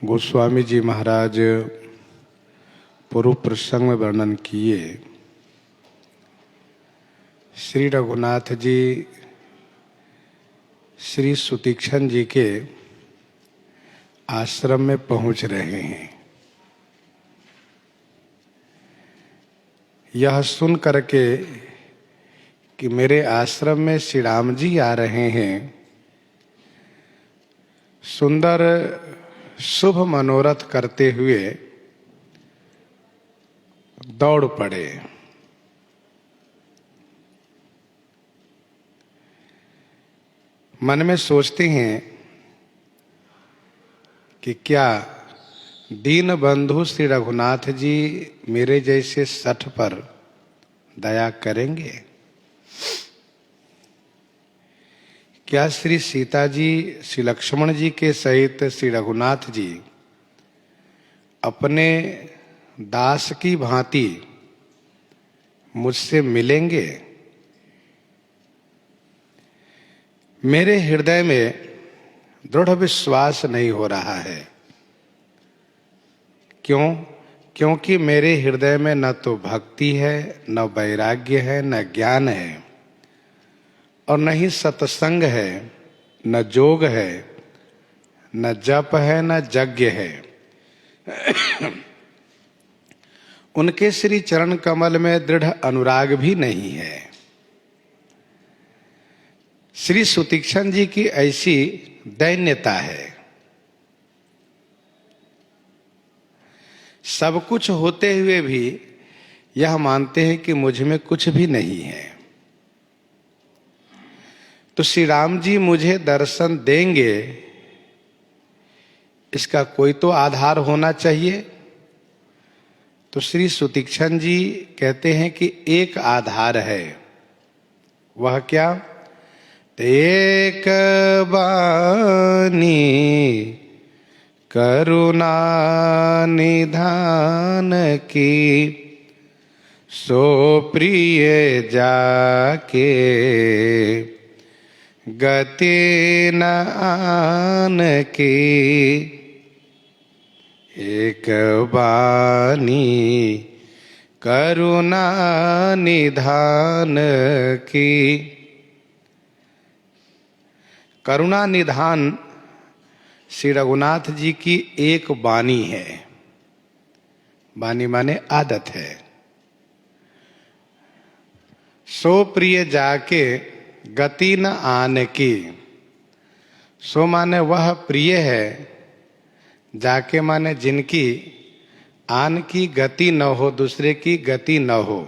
गोस्वामी जी महाराज पूर्व प्रसंग में वर्णन किए। श्री रघुनाथ जी श्री सुतीक्षण जी के आश्रम में पहुंच रहे हैं। यह सुन करके कि मेरे आश्रम में श्री राम जी आ रहे हैं, सुंदर शुभ मनोरथ करते हुए दौड़ पड़े। मन में सोचते हैं कि क्या दीन बंधु श्री रघुनाथ जी मेरे जैसे सठ पर दया करेंगे? क्या श्री सीता जी श्री लक्ष्मण जी के सहित श्री रघुनाथ जी अपने दास की भांति मुझसे मिलेंगे? मेरे हृदय में दृढ़ विश्वास नहीं हो रहा है। क्यों? क्योंकि मेरे हृदय में न तो भक्ति है, न वैराग्य है, न ज्ञान है, और न ही सत्संग है, न जोग है, न जप है, न यज्ञ है। उनके श्री चरण कमल में दृढ़ अनुराग भी नहीं है। श्री सुतीक्षण जी की ऐसी दैन्यता है। सब कुछ होते हुए भी यह मानते हैं कि मुझ में कुछ भी नहीं है। तो श्री राम जी मुझे दर्शन देंगे, इसका कोई तो आधार होना चाहिए। तो श्री सुतीक्षण जी कहते हैं कि एक आधार है। वह क्या? एक बानी करुणा निधान की, सो प्रिय जाके गति न आन की। एक बानी करुणा निधान की। करुणा निधान श्री रघुनाथ जी की एक बानी है। बानी माने आदत है। सो प्रिय जाके गति न आन की। सो माने वह प्रिय है, जाके माने जिनकी आन की गति न हो, दूसरे की गति न हो।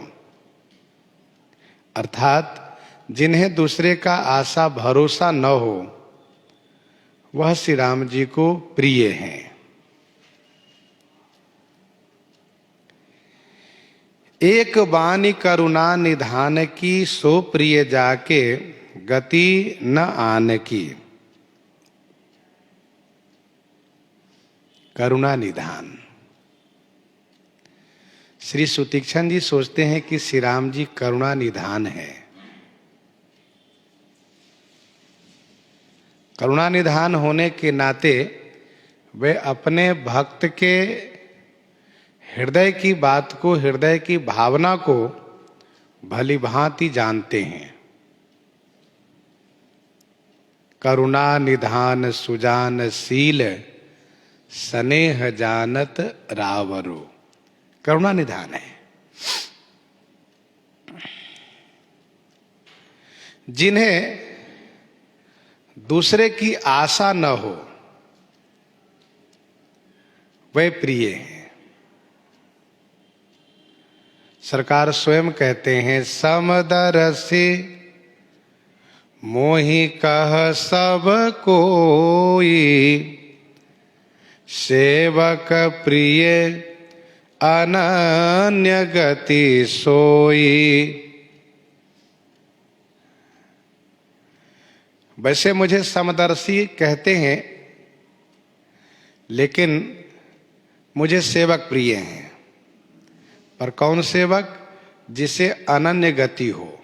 अर्थात जिन्हें दूसरे का आशा भरोसा न हो, वह श्री राम जी को प्रिय हैं। एक बानी करुणा निधान की, सो प्रिय जाके गति न आन की। करुणा निधान। श्री सुतीक्षण जी सोचते हैं कि श्री राम जी करुणा निधान है। करुणा निधान होने के नाते वे अपने भक्त के हृदय की बात को, हृदय की भावना को भली भांति जानते हैं। करुणा निधान सुजान शील, स्नेह जानत रावरो। करुणा निधान है। जिन्हें दूसरे की आशा न हो, वे प्रिय हैं। सरकार स्वयं कहते हैं, समदरसी मोहि कह सब कोई, सेवक प्रिय अनन्य गति सोई। वैसे मुझे समदर्शी कहते हैं, लेकिन मुझे सेवक प्रिय हैं। पर कौन सेवक? जिसे अनन्य गति हो।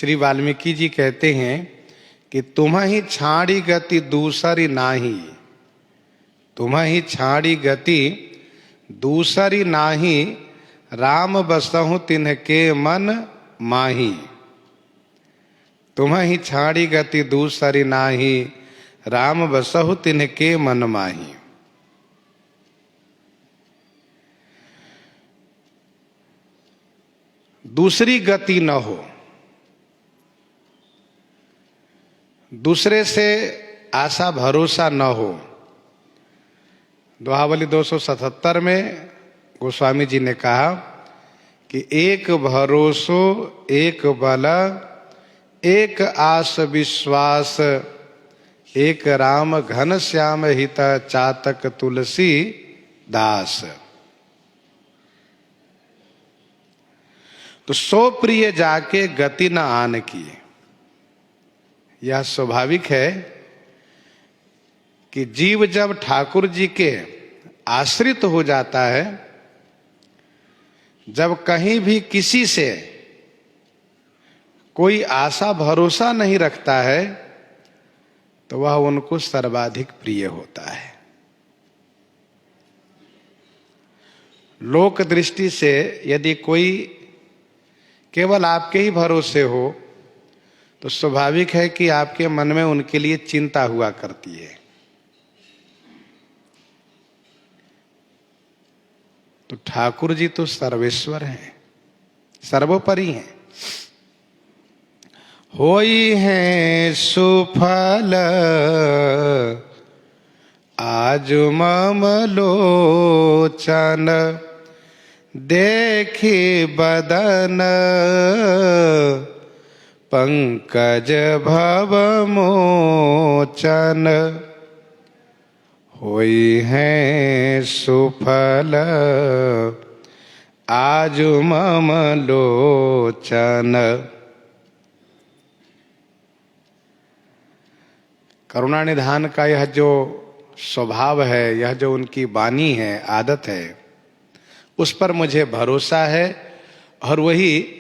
श्री वाल्मीकि जी कहते हैं कि तुम्हें छाड़ी गति दूसरी नाही, तुम्हें छाड़ी गति दूसरी नाही, राम बसहु तिन्हके मन माही। तुम्हें छाड़ी गति दूसरी नाही, राम बसहु तिन्हके मन माही। दूसरी गति न हो, दूसरे से आशा भरोसा न हो। दोहावली 277 में गोस्वामी जी ने कहा कि एक भरोसो एक बल, एक आस विश्वास, एक राम घन श्याम हित चातक तुलसी दास। तो सो प्रिय जाके गति न आन की। यह स्वाभाविक है कि जीव जब ठाकुर जी के आश्रित हो जाता है, जब कहीं भी किसी से कोई आशा भरोसा नहीं रखता है, तो वह उनको सर्वाधिक प्रिय होता है। लोक दृष्टि से यदि कोई केवल आपके ही भरोसे हो, तो स्वाभाविक है कि आपके मन में उनके लिए चिंता हुआ करती है। तो ठाकुर जी तो सर्वेश्वर हैं, सर्वोपरि हैं। होई हैं सुफल आज मम लोचन, देखी बदन पंकज भव मोचन। होई हैं सुफल आज मम लोचन। करुणा निधान का यह जो स्वभाव है, यह जो उनकी वाणी है, आदत है, उस पर मुझे भरोसा है और वही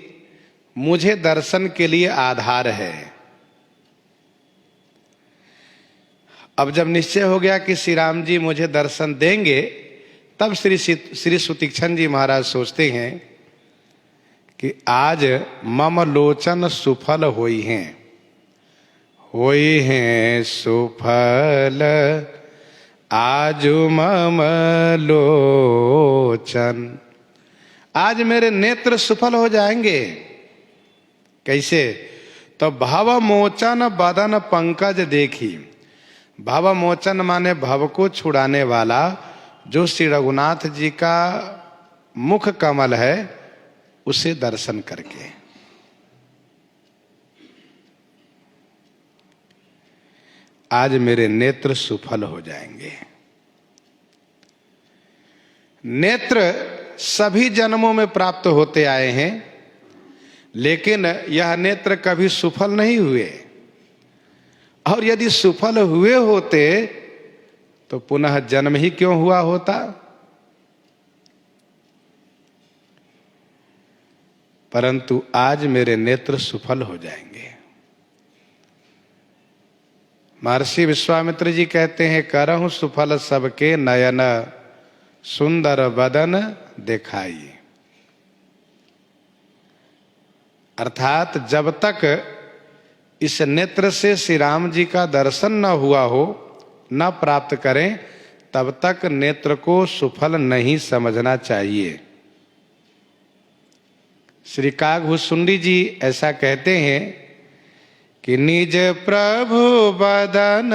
मुझे दर्शन के लिए आधार है। अब जब निश्चय हो गया कि श्री राम जी मुझे दर्शन देंगे, तब श्री सुतीक्षण जी महाराज सोचते हैं कि आज मम लोचन सुफल होई हैं। होई हैं सुफल आज मम लोचन। आज मेरे नेत्र सफल हो जाएंगे। कैसे? तो भव मोचन बदन पंकज देखी। भव मोचन माने भव को छुड़ाने वाला जो श्री रघुनाथ जी का मुख कमल है, उसे दर्शन करके। आज मेरे नेत्र सुफल हो जाएंगे। नेत्र सभी जन्मों में प्राप्त होते आए हैं, लेकिन यह नेत्र कभी सुफल नहीं हुए। और यदि सुफल हुए होते तो पुनः जन्म ही क्यों हुआ होता। परंतु आज मेरे नेत्र सुफल हो जाएंगे। महर्षि विश्वामित्र जी कहते हैं, करहु सुफल सबके नयन, सुंदर बदन दिखाई। अर्थात जब तक इस नेत्र से श्री राम जी का दर्शन न हुआ हो, न प्राप्त करें, तब तक नेत्र को सुफल नहीं समझना चाहिए। श्री कागभूषुंडी जी ऐसा कहते हैं कि निज प्रभु बदन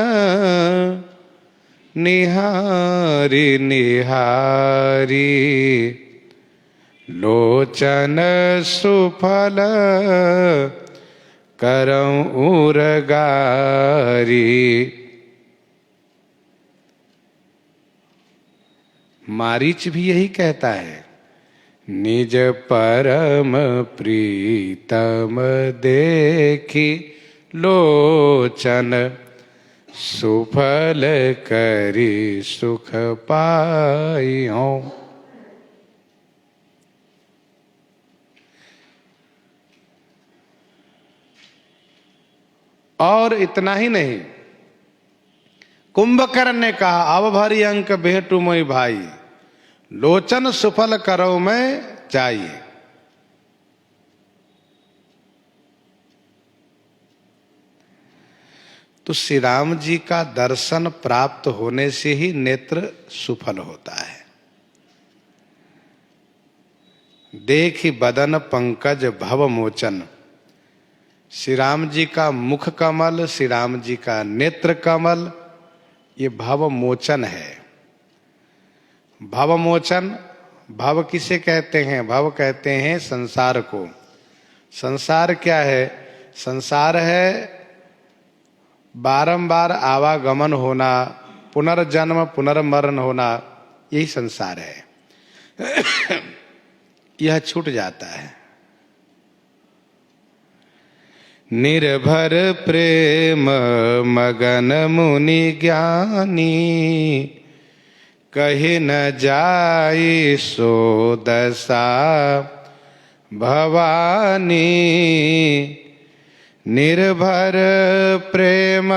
निहारी निहारी, लोचन सुफल करऊं उरगारी। मारीच भी यही कहता है, निज परम प्रीतम देखी लोचन, सुफल करी सुख पाई हूं। और इतना ही नहीं, कुंभकर्ण ने कहा अब भरी अंक भेंटू मोई भाई, लोचन सुफल करो मैं चाहिए। तो श्री राम जी का दर्शन प्राप्त होने से ही नेत्र सुफल होता है। देखि बदन पंकज भव मोचन, श्री राम जी का मुख कमल, श्री राम जी का नेत्र कमल, ये भव मोचन है। भव मोचन, भव किसे कहते हैं? भव कहते हैं संसार को। संसार क्या है? संसार है बारंबार आवागमन होना, पुनर्जन्म पुनर्मरण होना, यही संसार है। यह छूट जाता है। निर्भर प्रेम मगन मुनि ज्ञानी, कही न जाई सो दशा भवानी। निर्भर प्रेम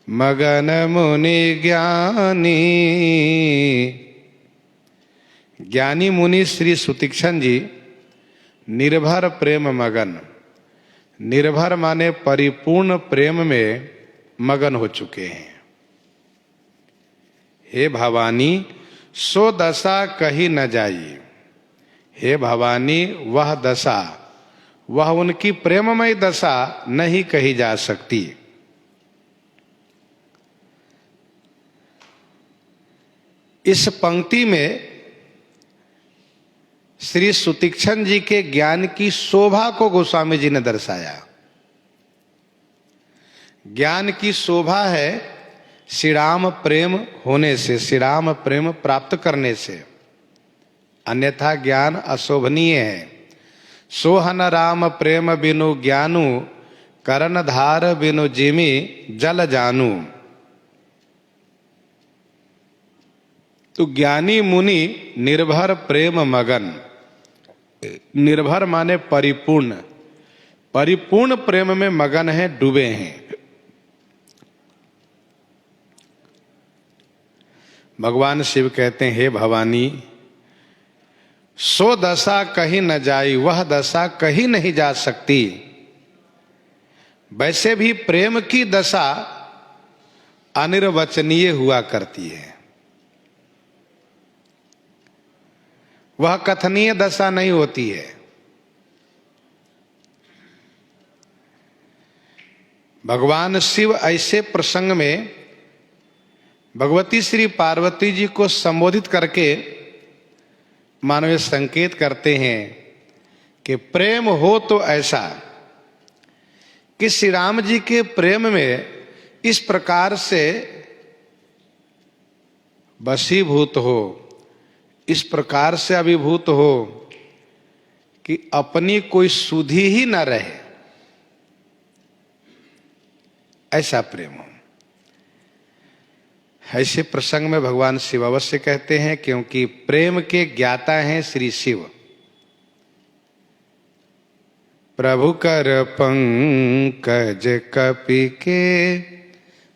मगन मुनि ज्ञानी। ज्ञानी मुनि श्री सुतीक्षण जी निर्भर प्रेम मगन, निर्भर माने परिपूर्ण प्रेम में मगन हो चुके हैं। हे भवानी सो दशा कही न जाई, हे भवानी वह दशा, वह उनकी प्रेममय दशा नहीं कही जा सकती। इस पंक्ति में श्री सुतीक्षण जी के ज्ञान की शोभा को गोस्वामी जी ने दर्शाया। ज्ञान की शोभा है श्री राम प्रेम होने से, श्री राम प्रेम प्राप्त करने से, अन्यथा ज्ञान अशोभनीय है। सोहन राम प्रेम बिनु ज्ञानु, करण धार बिनु जिमि जल जानू। तो ज्ञानी मुनि निर्भर प्रेम मगन, निर्भर माने परिपूर्ण, परिपूर्ण प्रेम में मगन है, डूबे हैं। भगवान शिव कहते हैं हे भवानी सो दशा कहीं न जाई, वह दशा कहीं नहीं जा सकती। वैसे भी प्रेम की दशा अनिर्वचनीय हुआ करती है, वह कथनीय दशा नहीं होती है। भगवान शिव ऐसे प्रसंग में भगवती श्री पार्वती जी को संबोधित करके मानव संकेत करते हैं कि प्रेम हो तो ऐसा कि श्री राम जी के प्रेम में इस प्रकार से वशीभूत हो, इस प्रकार से अभिभूत हो कि अपनी कोई सुधि ही न रहे, ऐसा प्रेम हो। ऐसे प्रसंग में भगवान शिव अवश्य कहते हैं, क्योंकि प्रेम के ज्ञाता हैं श्री शिव। प्रभु कर पंकज कपि के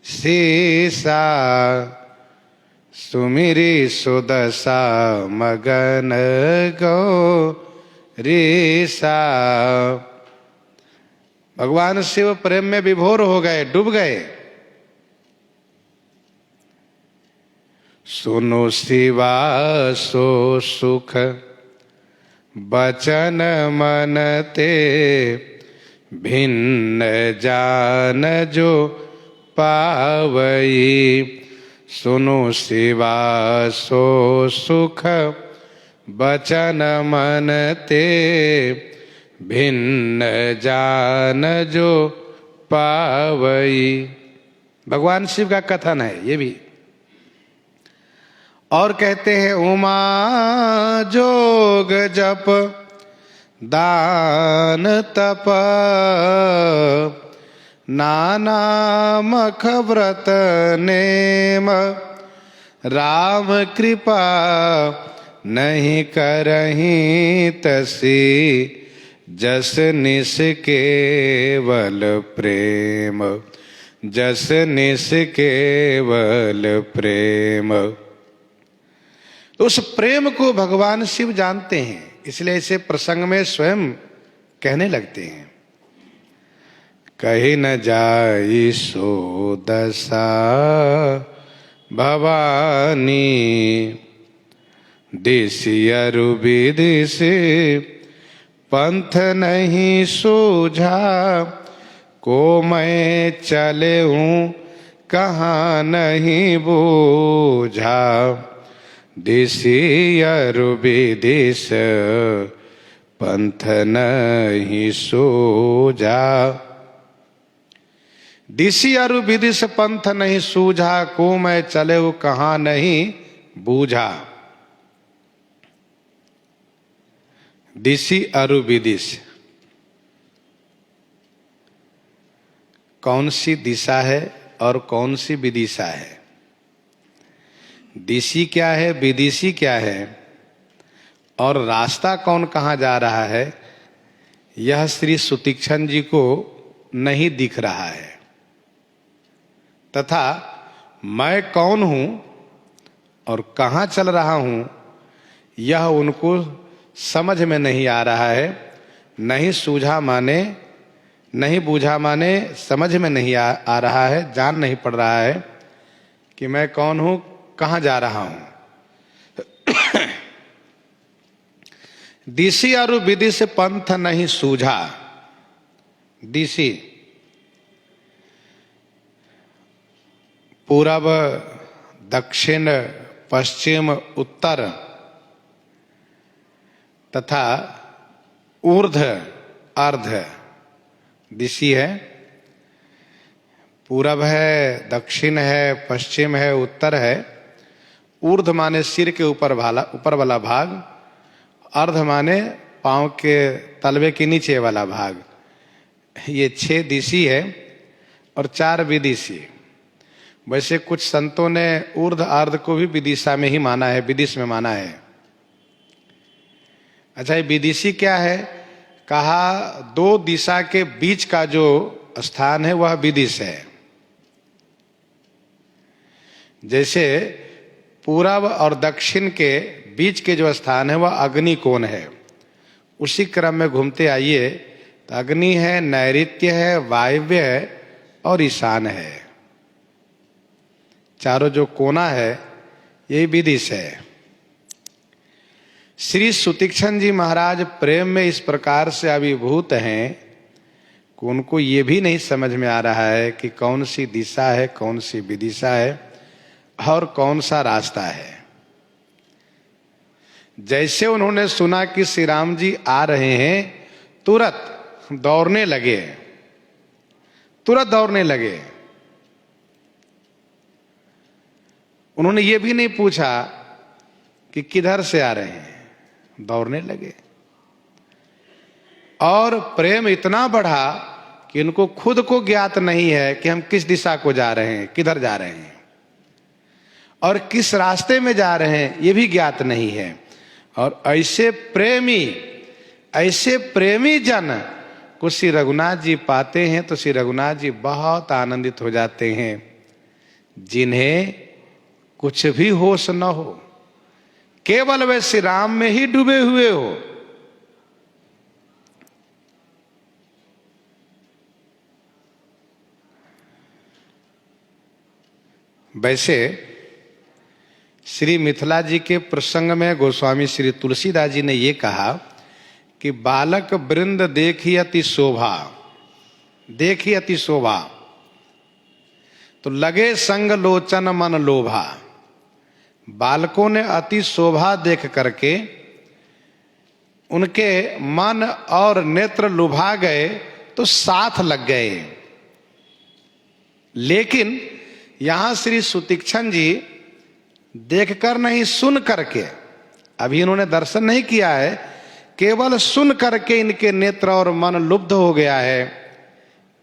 सीसा, सुमिरी सुदशा मगन गौरीसा। भगवान शिव प्रेम में विभोर हो गए, डूब गए। सुनो शिवा सो सुख बचन मन ते, भिन्न जान जो पावई। सुनो शिवा सो सुख बचन मन ते, भिन्न जान जो पावई। भगवान शिव का कथन है ये भी। और कहते हैं उमा जोग जप दान तप, नाना मख व्रत नेम, राम कृपा नहीं करहीं तसी जस निस केवल प्रेम, जस निस केवल प्रेम। तो उस प्रेम को भगवान शिव जानते हैं, इसलिए इसे प्रसंग में स्वयं कहने लगते हैं। कही न जाई सो दशा भवानी, दिसियरु विदिश पंथ नहीं सूझा, को मैं चले हूँ कहाँ नहीं बूझा, दिसियरु विदिश पंथ नहीं सूझा। दिशि अरु विदिश पंथ नहीं सूझा, को मैं चले हूँ कहाँ नहीं बूझा। दिशि अरु विदिश, कौन सी दिशा है और कौन सी विदिशा है? दिशि क्या है, विदिशी क्या है, और रास्ता कौन कहाँ जा रहा है, यह श्री सुतीक्षण जी को नहीं दिख रहा है। तथा मैं कौन हूं और कहाँ चल रहा हूं, यह उनको समझ में नहीं आ रहा है। नहीं सूझा माने, नहीं बूझा माने समझ में नहीं आ रहा है, जान नहीं पड़ रहा है कि मैं कौन हूं, कहाँ जा रहा हूं। दिशि और विदिश पंथ नहीं सूझा। दिशि पूरब, दक्षिण, पश्चिम, उत्तर तथा ऊर्ध्व अर्ध दिशि है। पूरब है, दक्षिण है, पश्चिम है, उत्तर है। ऊर्ध्व माने सिर के ऊपर वाला भाग, अर्ध माने पांव के तलवे के नीचे वाला भाग। ये 6 दिशि है और 4 विदिशी। वैसे कुछ संतों ने ऊर्ध्व अर्ध को भी विदिशा में ही माना है, विदिश में माना है। अच्छा, ये विदिशी क्या है? कहा 2 दिशा के बीच का जो स्थान है वह विदिश है। जैसे पूरब और दक्षिण के बीच के जो स्थान है वह अग्नि कोण है। उसी क्रम में घूमते आइए तो अग्नि है, नैऋत्य है, वायव्य है और ईशान है। चारों जो कोना है यही विदिश है। श्री सुतीक्षण जी महाराज प्रेम में इस प्रकार से अभिभूत हैं कि उनको ये भी नहीं समझ में आ रहा है कि कौन सी दिशा है, कौन सी विदिशा है और कौन सा रास्ता है। जैसे उन्होंने सुना कि श्री राम जी आ रहे हैं, तुरंत दौड़ने लगे, तुरंत दौड़ने लगे। उन्होंने ये भी नहीं पूछा कि किधर से आ रहे हैं, दौड़ने लगे। और प्रेम इतना बढ़ा कि इनको खुद को ज्ञात नहीं है कि हम किस दिशा को जा रहे हैं, किधर जा रहे हैं और किस रास्ते में जा रहे हैं, ये भी ज्ञात नहीं है। और ऐसे प्रेमी जन को श्री रघुनाथ जी पाते हैं तो श्री रघुनाथ जी बहुत आनंदित हो जाते हैं, जिन्हें कुछ भी होश न हो, केवल वे श्री राम में ही डूबे हुए हो। वैसे श्री मिथिला जी के प्रसंग में गोस्वामी श्री तुलसीदास जी ने ये कहा कि बालक वृंद देखी अति शोभा, देखी अति शोभा तो लगे संग लोचन मन लोभा। बालकों ने अति शोभा देख करके उनके मन और नेत्र लुभा गए तो साथ लग गए। लेकिन यहां श्री सुतीक्षण जी देखकर नहीं, सुन करके, अभी इन्होंने दर्शन नहीं किया है, केवल सुन करके इनके नेत्र और मन लुब्ध हो गया है,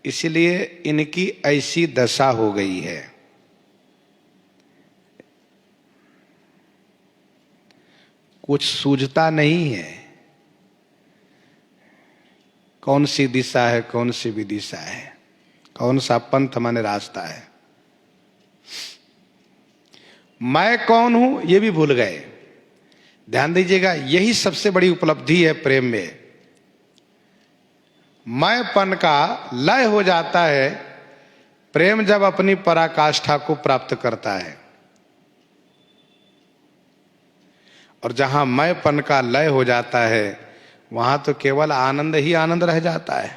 इसलिए इनकी ऐसी दशा हो गई है। कुछ सूझता नहीं है। कौन सी दिशा है, कौन सी विदिशा है, कौन सा पंथ माने रास्ता है। मैं कौन हूं ये भी भूल गए। ध्यान दीजिएगा, यही सबसे बड़ी उपलब्धि है प्रेम में। मैंपन का लय हो जाता है प्रेम जब अपनी पराकाष्ठा को प्राप्त करता है। और जहां मैंपन का लय हो जाता है वहां तो केवल आनंद ही आनंद रह जाता है।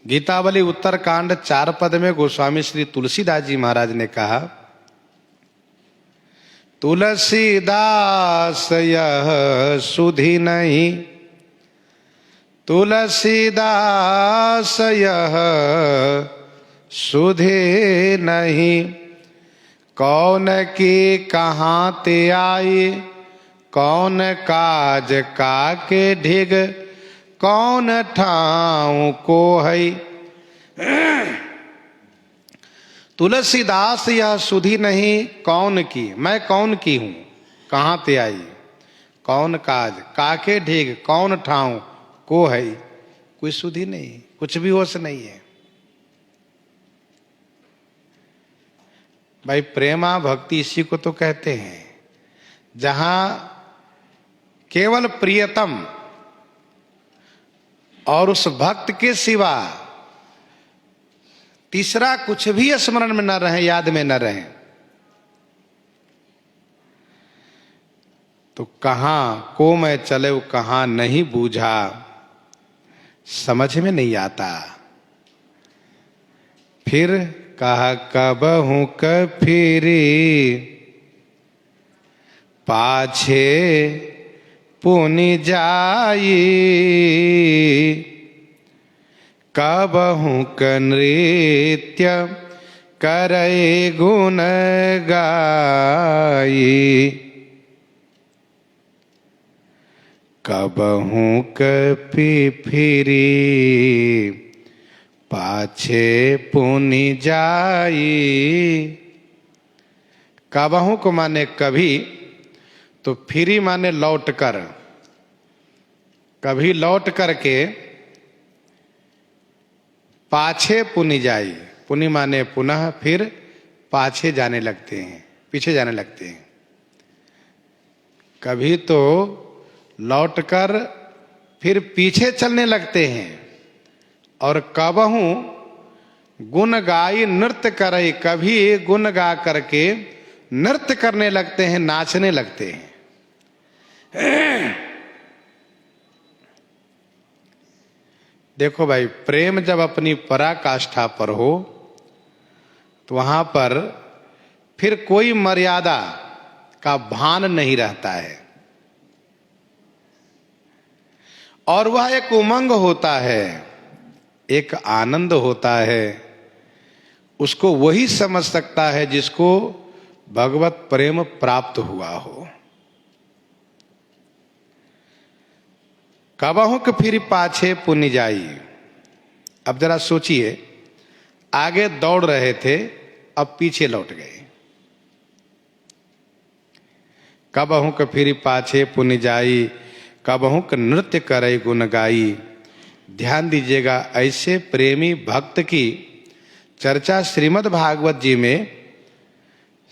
गीतावली उत्तरकांड 4 पद में गोस्वामी श्री तुलसीदास जी महाराज ने कहा, तुलसीदास यह सुधि नहीं, तुलसीदास यह सुधि नहीं, कौन की कहाँ ते आई, कौन काज काके ढिग, कौन ठाऊं को है। तुलसीदास यह सुधि नहीं, कौन की, मैं कौन की हूं, कहां ते आई, कौन काज काके ढीग, कौन ठाऊं को है। कोई सुधि नहीं, कुछ भी होश नहीं है। भाई प्रेमा भक्ति इसी को तो कहते हैं, जहां केवल प्रियतम और उस भक्त के सिवा तीसरा कुछ भी स्मरण में न रहे, याद में न रहे, तो कहां को मैं चले वो कहां नहीं बूझा, समझ में नहीं आता। फिर कहा कबहू कफिरी पाछे पुनि जाई, कबहू क नृत्य करे गुण गाई, कबहू कपि फिरी पाछे पुनि जाई। कबहू को माने कभी, तो फिरी माने लौट कर, कभी लौट करके पाछे पुनि जाई, पुनि माने पुनः, फिर पाछे जाने लगते हैं, पीछे जाने लगते हैं। कभी तो लौटकर फिर पीछे चलने लगते हैं, और कबहू गुण गाई नृत्य करे, कभी गुण गा करके नृत्य करने लगते हैं, नाचने लगते हैं। देखो भाई, प्रेम जब अपनी पराकाष्ठा पर हो तो वहां पर फिर कोई मर्यादा का भान नहीं रहता है, और वह एक उमंग होता है, एक आनंद होता है। उसको वही समझ सकता है जिसको भगवत प्रेम प्राप्त हुआ हो। कबहू के फिर पाछे पुनि जाई। अब जरा सोचिए, आगे दौड़ रहे थे, अब पीछे लौट गए। कबहू के फिर पाछे पुनि जाई, कबहू के नृत्य करे गुण गाई। ध्यान दीजिएगा, ऐसे प्रेमी भक्त की चर्चा श्रीमद् भागवत जी में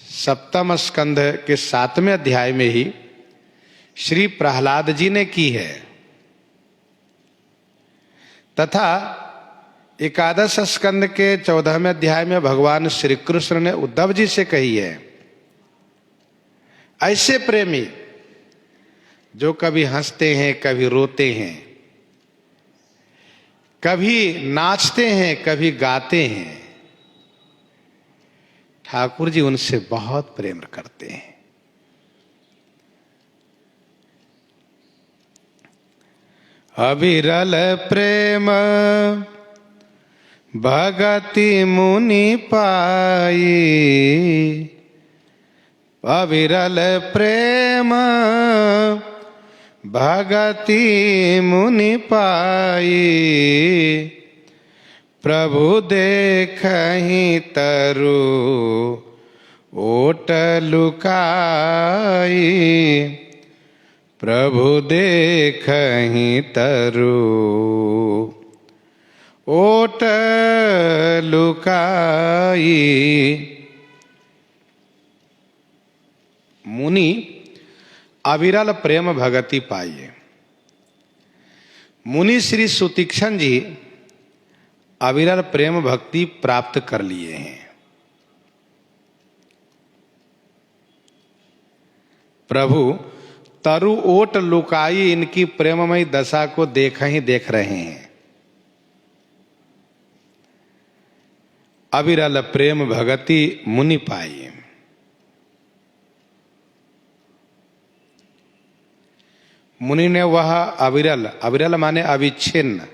7वें स्कंध के 7वें अध्याय में ही श्री प्रहलाद जी ने की है, तथा 11 स्कंद के 14वें अध्याय में भगवान श्री कृष्ण ने उद्धव जी से कही है। ऐसे प्रेमी जो कभी हंसते हैं, कभी रोते हैं, कभी नाचते हैं, कभी गाते हैं, ठाकुर जी उनसे बहुत प्रेम करते हैं। अविरल प्रेम भगति मुनि पाई, अविरल प्रेम भगति मुनि पाई, प्रभु देखहि तरु ओट लुकाई, प्रभु देखहि तरु ओट लुकाई। मुनि अविरल प्रेम भगति पाइए। मुनि श्री सुतीक्ष्ण जी अविरल प्रेम भक्ति प्राप्त कर लिए हैं। प्रभु तरु ओट लुकाई इनकी प्रेममयी दशा को देख ही देख रहे हैं। अविरल प्रेम भगति मुनि पाई। मुनि ने वह अविरल, अविरल माने अविच्छिन्न,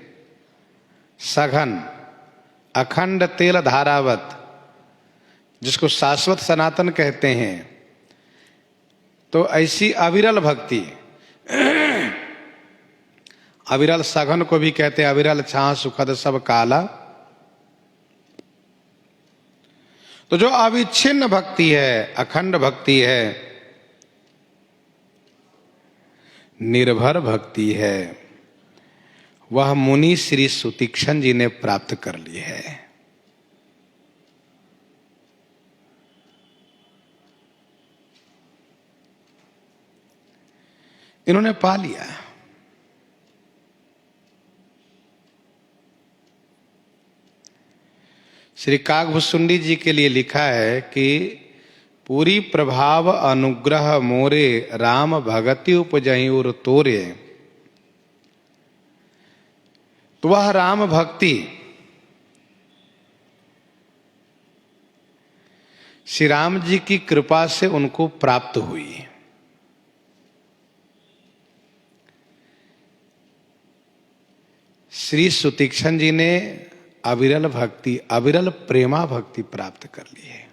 सघन, अखंड तेल धारावत, जिसको शाश्वत सनातन कहते हैं, तो ऐसी अविरल भक्ति, अविरल सघन को भी कहते हैं, अविरल छां सुखद सब काला। तो जो अविच्छिन्न भक्ति है, अखंड भक्ति है, निर्भर भक्ति है, वह मुनि श्री सुतीक्ष्ण जी ने प्राप्त कर ली है। इन्होंने पा लिया। श्री काकभुसुंडी जी के लिए लिखा है कि पूरी प्रभाव अनुग्रह मोरे राम भगति उपजहि उर तोरे। तो वह राम भक्ति श्री राम जी की कृपा से उनको प्राप्त हुई। श्री सुतीक्ष्ण जी ने अविरल भक्ति, अविरल प्रेमा भक्ति प्राप्त कर ली है।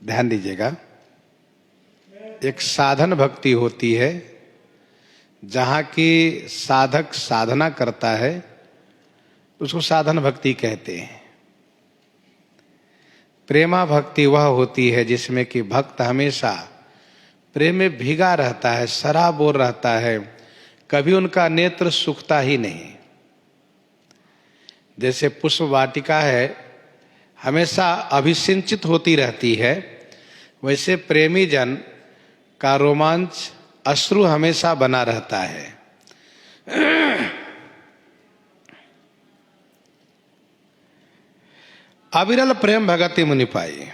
ध्यान दीजिएगा, एक साधन भक्ति होती है जहां की साधक साधना करता है, उसको साधन भक्ति कहते हैं। प्रेमा भक्ति वह होती है जिसमें कि भक्त हमेशा प्रेम में भीगा रहता है, सराबोर रहता है, कभी उनका नेत्र सूखता ही नहीं। जैसे पुष्प वाटिका है, हमेशा अभिसिंचित होती रहती है, वैसे प्रेमी जन का रोमांच अश्रु हमेशा बना रहता है। अविरल प्रेम भगति मुनि पाई।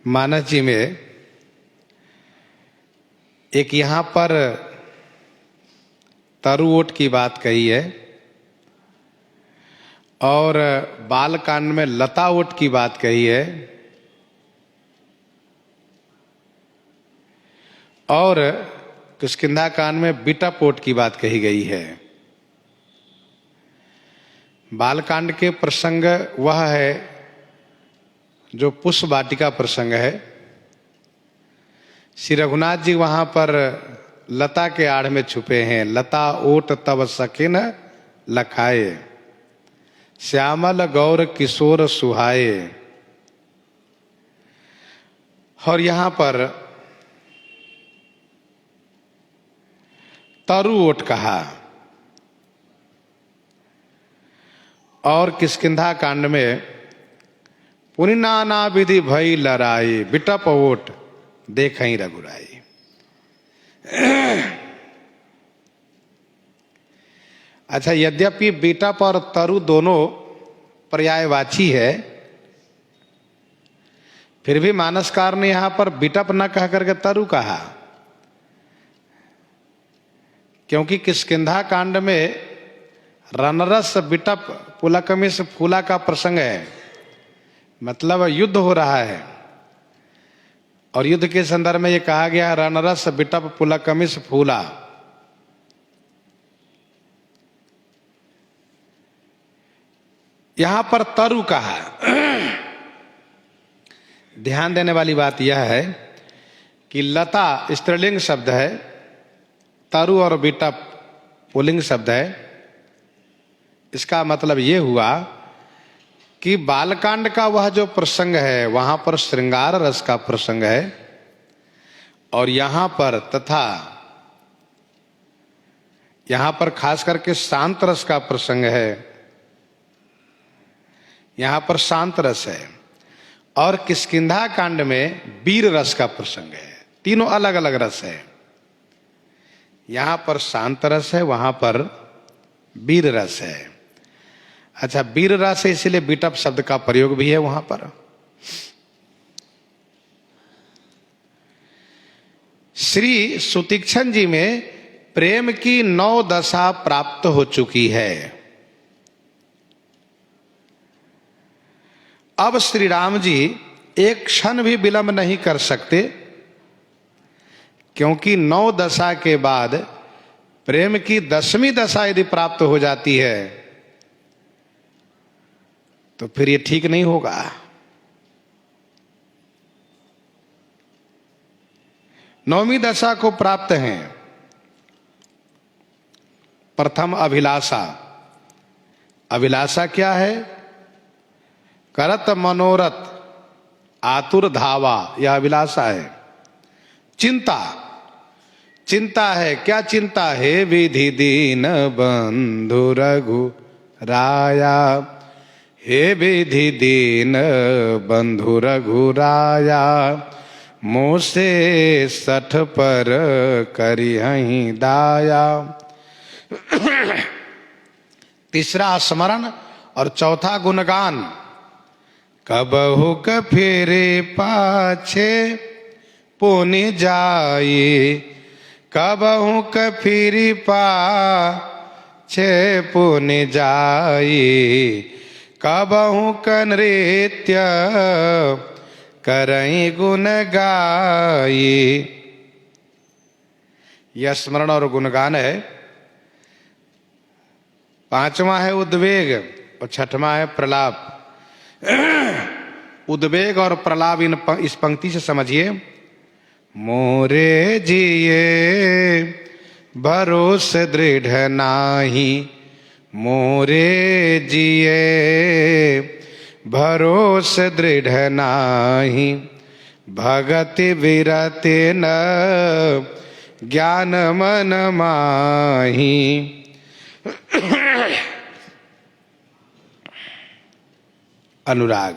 मानस जी में एक यहां पर तरु ओट की बात कही है और बालकांड में लता ओट की बात कही है और किष्किंधा कांड में बिटप ओट की बात कही गई है। बालकांड के प्रसंग वह है जो पुष्प वाटिका प्रसंग है। श्री रघुनाथ जी वहां पर लता के आड़ में छुपे हैं। लता ओट तब सकिन लखाए, श्यामल गौर किशोर सुहाए। और यहां पर तरु ओट कहा और किष्किंधा कांड में पुनि नाना विधि भई लड़ाई, बिटप ओट देखहि रघुराई। अच्छा, यद्यपि बिटप और तरु दोनों पर्यायवाची है, फिर भी मानसकार ने यहां पर बिटप न कह करके तरु कहा, क्योंकि किष्किंधा कांड में रनरस बिटप पुलकमिस फूला का प्रसंग है। मतलब युद्ध हो रहा है और युद्ध के संदर्भ में यह कहा गया है रनरस बिटप पुलकमिस फूला। यहां पर तरु कहा। ध्यान देने वाली बात यह है कि लता स्त्रीलिंग शब्द है, तरु और बिटप पुल्लिंग शब्द है। इसका मतलब यह हुआ कि बालकांड का वह जो प्रसंग है वहां पर श्रृंगार रस का प्रसंग है, और यहां पर खास करके शांत रस का प्रसंग है। यहां पर शांत रस है, और किष्किंधा कांड में वीर रस का प्रसंग है। तीनों अलग अलग रस है। यहां पर शांत रस है, वहां पर वीर रस है। अच्छा, वीर रस है इसलिए बिटप शब्द का प्रयोग भी है वहां पर। श्री सुतीक्षण जी में प्रेम की 9 दशा प्राप्त हो चुकी है। अब श्री राम जी एक क्षण भी विलंब नहीं कर सकते, क्योंकि 9 दशा के बाद प्रेम की 10वीं दशा यदि प्राप्त हो जाती है तो फिर ये ठीक नहीं होगा। नौवीं दशा को प्राप्त हैं प्रथम अभिलाषा। अभिलाषा क्या है? करत मनोरथ आतुर धावा, यह अभिलाषा है। चिंता, चिंता है। क्या चिंता है? विधि दीन बंधु रघु राया, हे विधि दीन बंधु रघु राया, मोसे 60 पर करिहहि दाया। तीसरा स्मरण और चौथा गुणगान। कबहु क फेरे पाछे पुनि जाई, कबहु क फिरि पाछे पुनि जाई, कबहु क नृत्य करई गुण गाई। यह स्मरण और गुणगान है। 5वां है उद्वेग और 6वां है प्रलाप। उद्वेग और प्रलाप इस पंक्ति से समझिए। मोरे जिए भरोस दृढ़ नाही, मोरे जिए भरोस दृढ़ नाही, भगति विरति न ज्ञान मन माही। अनुराग।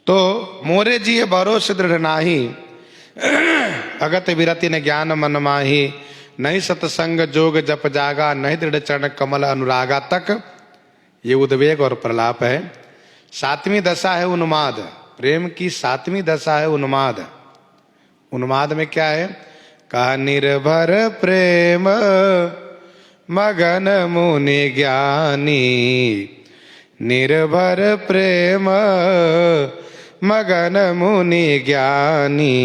तो मोरे जी भरोस दृढ़ नाही, अगत विरति न ज्ञान मन माही, नहीं सत्संग जोग जप जागा, नहीं दृढ़ चरण कमल अनुरागा तक ये उद्वेग और प्रलाप है। 7वीं दशा है उन्माद। प्रेम की 7वीं दशा है उन्माद। उन्माद में क्या है? कहा निर्भर प्रेम मगन मुनि ज्ञानी, निर्भर प्रेम मगन मुनि ज्ञानी,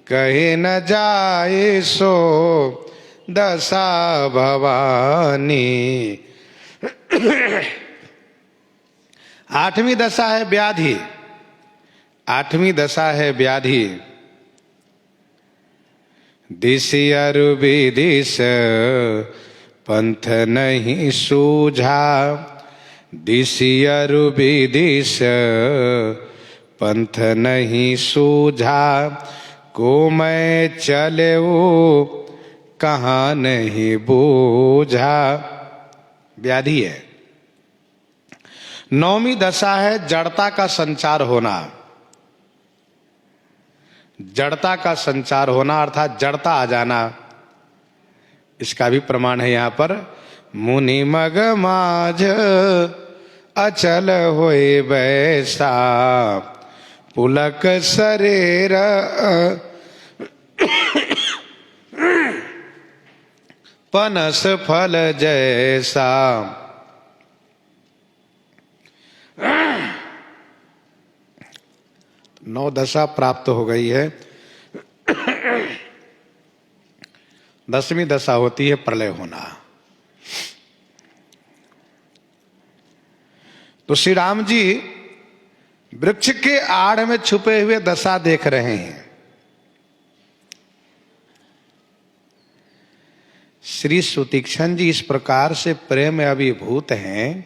कहे न जाए सो दशा भवानी। 8वीं दशा है व्याधि। 8वीं दशा है व्याधि। दिशि अरु विदिश पंथ नहीं सूझा, दिशि अरु विदिश पंथ नहीं सूझा, को मैं चले वो कहाँ नहीं बूझा। व्याधि है। 9वीं दशा है जड़ता का संचार होना। जड़ता का संचार होना अर्थात जड़ता आ जाना। इसका भी प्रमाण है यहां पर। मुनि मग माझ अचल होए बैसा, पुलक शरीर पनस फल जैसा। नौ दशा प्राप्त हो गई है। 10वीं दशा होती है प्रलय होना। तो श्री राम जी वृक्ष के आड़ में छुपे हुए दशा देख रहे हैं। श्री सुतीक्षण जी इस प्रकार से प्रेम में अभिभूत हैं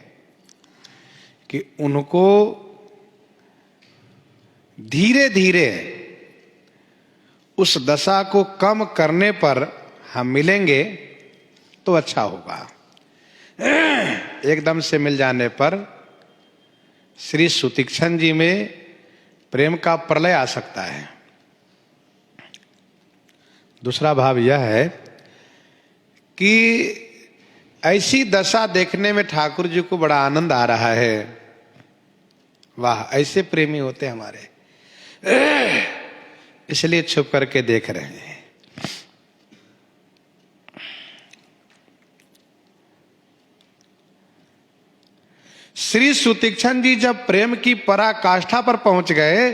कि उनको धीरे धीरे उस दशा को कम करने पर हम मिलेंगे तो अच्छा होगा। एकदम से मिल जाने पर श्री सुतीक्षण जी में प्रेम का प्रलय आ सकता है। दूसरा भाव यह है कि ऐसी दशा देखने में ठाकुर जी को बड़ा आनंद आ रहा है। वाह, ऐसे प्रेमी होते हमारे, इसलिए छुप करके देख रहे हैं। श्री सुतीक्षण जी जब प्रेम की पराकाष्ठा पर पहुंच गए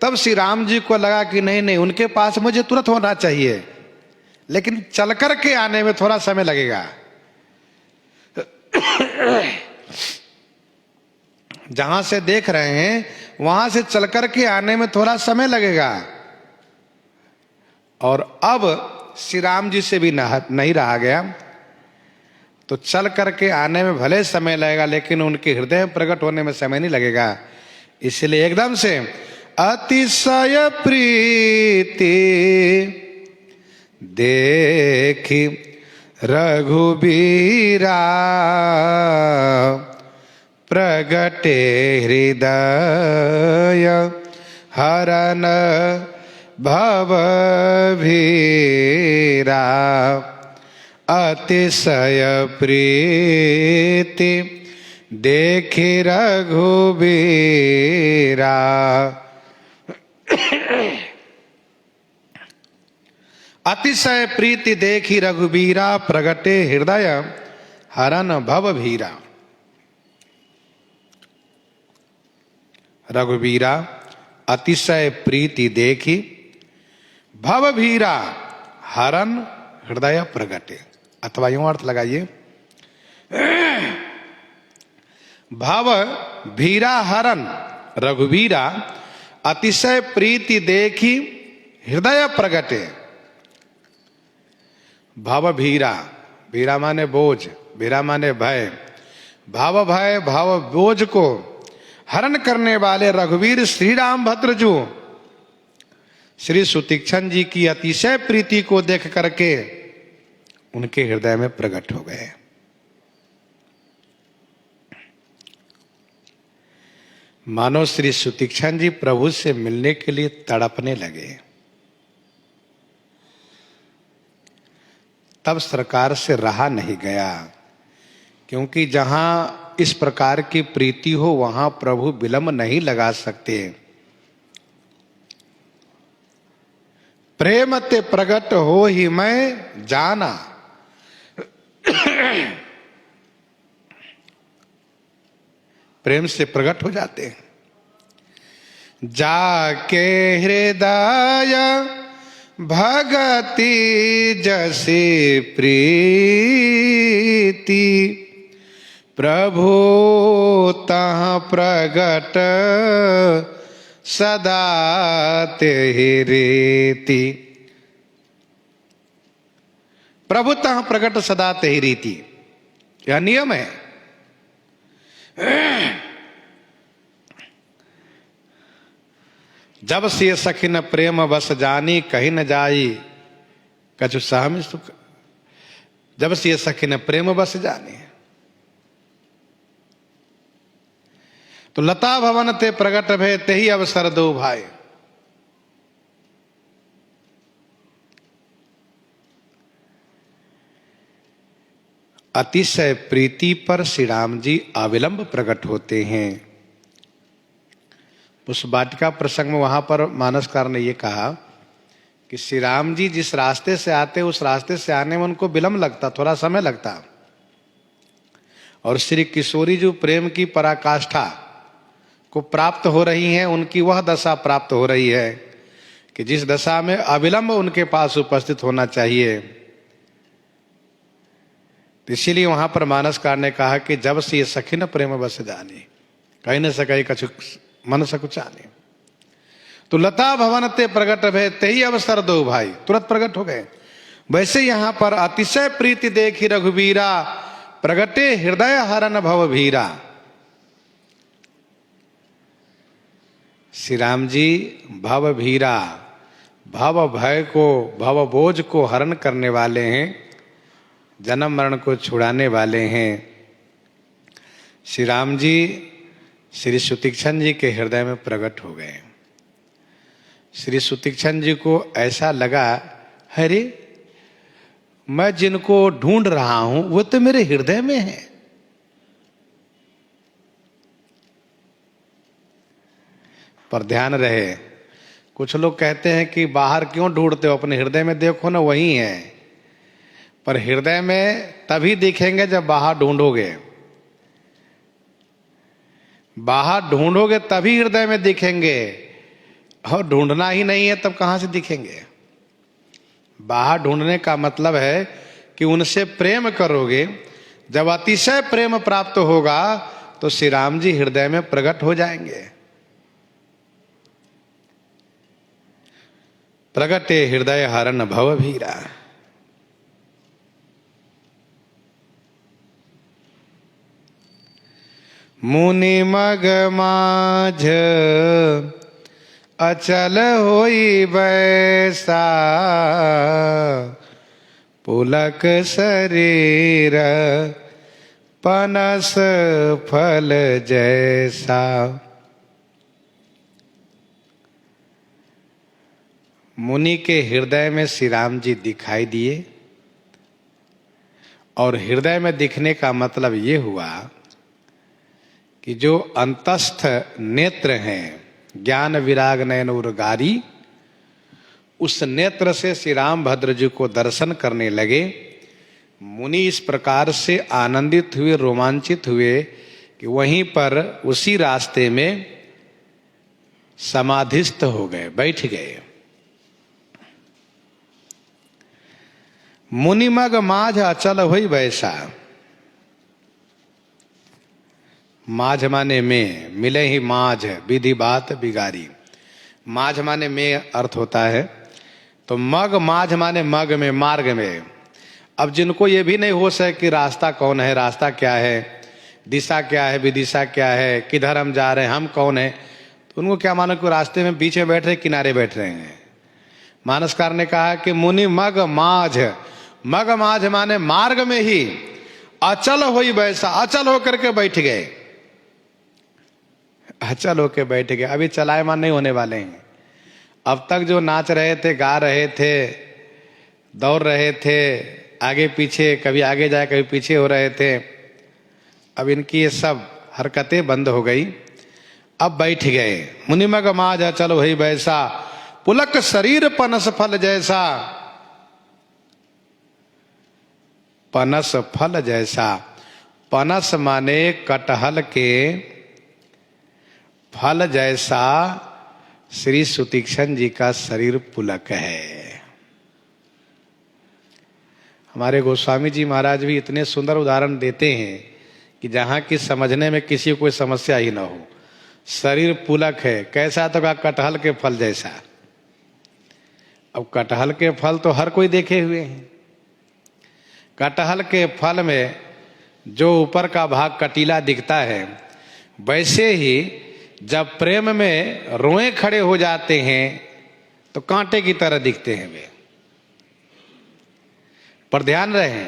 तब श्री राम जी को लगा कि नहीं नहीं, उनके पास मुझे तुरंत होना चाहिए, लेकिन चल कर के आने में थोड़ा समय लगेगा। जहां से देख रहे हैं वहां से चल कर के आने में थोड़ा समय लगेगा। और अब श्री राम जी से भी नहीं रहा गया, तो चल करके आने में भले समय लगेगा लेकिन उनके हृदय में प्रकट होने में समय नहीं लगेगा। इसलिए एकदम से अतिशय प्रीति देखी रघुबीरा प्रगटे हृदय हरन भव भीरा। अतिशय प्रीति देखी रघुबीरा। अतिशय प्रीति देखी रघुबीरा प्रगटे हृदय हरन भव भीरा। रघुबीरा अतिशय प्रीति देखी भव भीरा हरन हृदय प्रगटे। अथवा यूं अर्थ लगाइए, भव भीरा हरन रघुबीरा अतिशय प्रीति देखी हृदय प्रगटे। भव भीरा, भीरा माने बोझ, भीरा माने भय, भाव भय भाव बोझ को हरण करने वाले रघुवीर श्री राम भद्रजू श्री सुतीक्षण जी की अतिशय प्रीति को देख करके उनके हृदय में प्रकट हो गए। मानो श्री सुतीक्षण जी प्रभु से मिलने के लिए तड़पने लगे। तब सरकार से रहा नहीं गया, क्योंकि जहां इस प्रकार की प्रीति हो वहां प्रभु विलंब नहीं लगा सकते। प्रेम ते प्रगट हो ही मैं जाना। प्रेम से प्रकट हो जाते हैं। जाके हृदय भगति जैसे प्रीति प्रभु तहाँ प्रगट सदा तेहि रीति। प्रभु तहाँ प्रगट सदा तेहि रीति, यह नियम है। जब से सखिन प्रेम बस जानी कहीं न जाई कछु सहम सुख। जब से सखिन प्रेम बस जानी, तो लता भवन ते प्रगट भय ते ही अवसर दो भाई। अतिशय प्रीति पर श्री राम जी अविलंब प्रकट होते हैं। उस वाटिका प्रसंग में वहां पर मानसकार ने यह कहा कि श्री राम जी जिस रास्ते से आते उस रास्ते से आने में उनको विलंब लगता, थोड़ा समय लगता। और श्री किशोरी जो प्रेम की पराकाष्ठा को प्राप्त हो रही हैं, उनकी वह दशा प्राप्त हो रही है कि जिस दशा में अविलंब उनके पास उपस्थित होना चाहिए। तो इसीलिए वहां पर मानसकार ने कहा कि जब से ये सखी न प्रेम बस जानी कहीं न सके कछु मन सकुचाने। तो लता भवन ते प्रगट भय ते ही अवसर दो भाई, तुरंत प्रकट हो गए। वैसे यहां पर अतिशय प्रीति देखी रघुवीरा, प्रगटे हृदय हरन भव भीरा। श्री राम जी भव भीरा, भव भय को, भव बोझ को हरण करने वाले हैं, जन्म मरण को छुड़ाने वाले हैं। श्री राम जी श्री सुतीक्षण जी के हृदय में प्रकट हो गए। श्री सुतीक्षण जी को ऐसा लगा, अरे मैं जिनको ढूंढ रहा हूं वो तो मेरे हृदय में है। पर ध्यान रहे, कुछ लोग कहते हैं कि बाहर क्यों ढूंढते हो, अपने हृदय में देखो ना, वही है। पर हृदय में तभी दिखेंगे जब बाहर ढूंढोगे। बाहर ढूंढोगे तभी हृदय में दिखेंगे, और ढूंढना ही नहीं है तब कहां से दिखेंगे। बाहर ढूंढने का मतलब है कि उनसे प्रेम करोगे। जब अतिशय प्रेम प्राप्त होगा तो श्री राम जी हृदय में प्रकट हो जाएंगे। प्रगटे हृदय हरन भव भीरा। मुनि मग माझ अचल होई बैसा, पुलक शरीर पनस फल जैसा। मुनि के हृदय में श्री राम जी दिखाई दिए, और हृदय में दिखने का मतलब ये हुआ कि जो अंतस्थ नेत्र हैं, ज्ञान विराग नयन उर्गारी, उस नेत्र से श्री राम भद्र जी को दर्शन करने लगे। मुनि इस प्रकार से आनंदित हुए, रोमांचित हुए कि वहीं पर उसी रास्ते में समाधिस्थ हो गए, बैठ गए। मुनि मग माझ अचल हुई वैसा। माझ माने में, मिले ही माझ, विधि बात बिगारी। माझ माने में अर्थ होता है, तो मग माझ माने मग में, मार्ग में। अब जिनको ये भी नहीं हो सके कि रास्ता कौन है, रास्ता क्या है, दिशा क्या है, विदिशा क्या है, किधर हम जा रहे हैं, हम कौन है, तो उनको क्या मानो कि रास्ते में बीच में बैठ रहे, किनारे बैठ रहे हैं। मानसकार ने कहा कि मुनि मग माझ, मग माझ माने मार्ग में ही अचल होई वैसा, अचल होकर के बैठ गए। अचल होके बैठ गए, अभी चलायमान नहीं होने वाले हैं। अब तक जो नाच रहे थे, गा रहे थे, दौड़ रहे थे, आगे पीछे, कभी आगे जाए कभी पीछे हो रहे थे, अब इनकी ये सब हरकतें बंद हो गई। अब बैठ गए। मुनि मग माझ अचल होई वैसा, पुलक शरीर पनस फल जैसा। पनस फल जैसा, पनस माने कटहल के फल जैसा श्री सुतीक्षण जी का शरीर पुलक है। हमारे गोस्वामी जी महाराज भी इतने सुंदर उदाहरण देते हैं कि जहां की समझने में किसी को कोई समस्या ही ना हो। शरीर पुलक है, कैसा, तो का कटहल के फल जैसा। अब कटहल के फल तो हर कोई देखे हुए हैं। कटहल के फल में जो ऊपर का भाग कटीला दिखता है, वैसे ही जब प्रेम में रोए खड़े हो जाते हैं तो कांटे की तरह दिखते हैं वे। पर ध्यान रहे,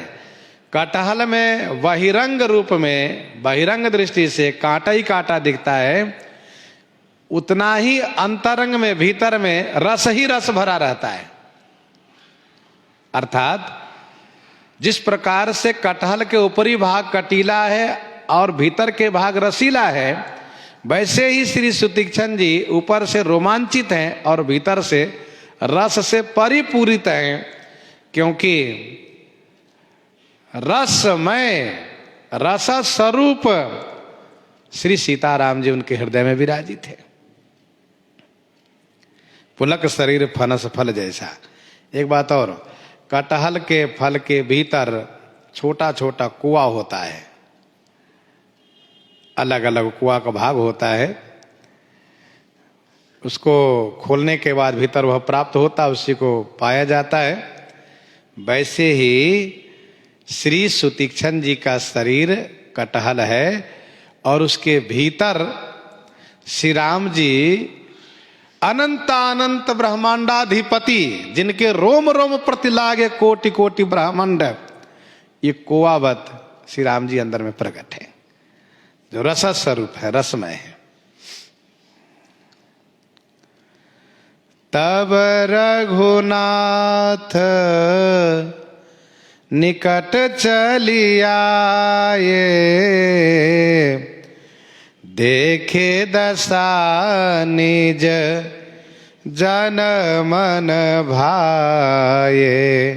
कटहल में बहिरंग रूप में, बहिरंग दृष्टि से कांटा ही कांटा दिखता है, उतना ही अंतरंग में, भीतर में रस ही रस भरा रहता है। अर्थात जिस प्रकार से कटहल के ऊपरी भाग कटीला है और भीतर के भाग रसीला है, वैसे ही श्री सुतीक्षण जी ऊपर से रोमांचित हैं और भीतर से रस से परिपूरित हैं, क्योंकि रसमय, रस स्वरूप श्री सीताराम जी उनके हृदय में विराजित है। पुलक शरीर फनस फल जैसा। एक बात और, कटहल के फल के भीतर छोटा छोटा कुआ होता है, अलग अलग कुआ का भाग होता है। उसको खोलने के बाद भीतर वह प्राप्त होता है, उसी को पाया जाता है। वैसे ही श्री सुतीक्षण जी का शरीर कटहल है और उसके भीतर श्री राम जी अनंत ब्रह्मांडाधिपति, जिनके रोम रोम प्रति लागे कोटि कोटि ब्रह्मांड, ये कोआवत श्री राम जी अंदर में प्रकट है, जो रस स्वरूप है, रसमय है। तब रघुनाथ निकट चली आए, देखे दशा निज जन मन भाए।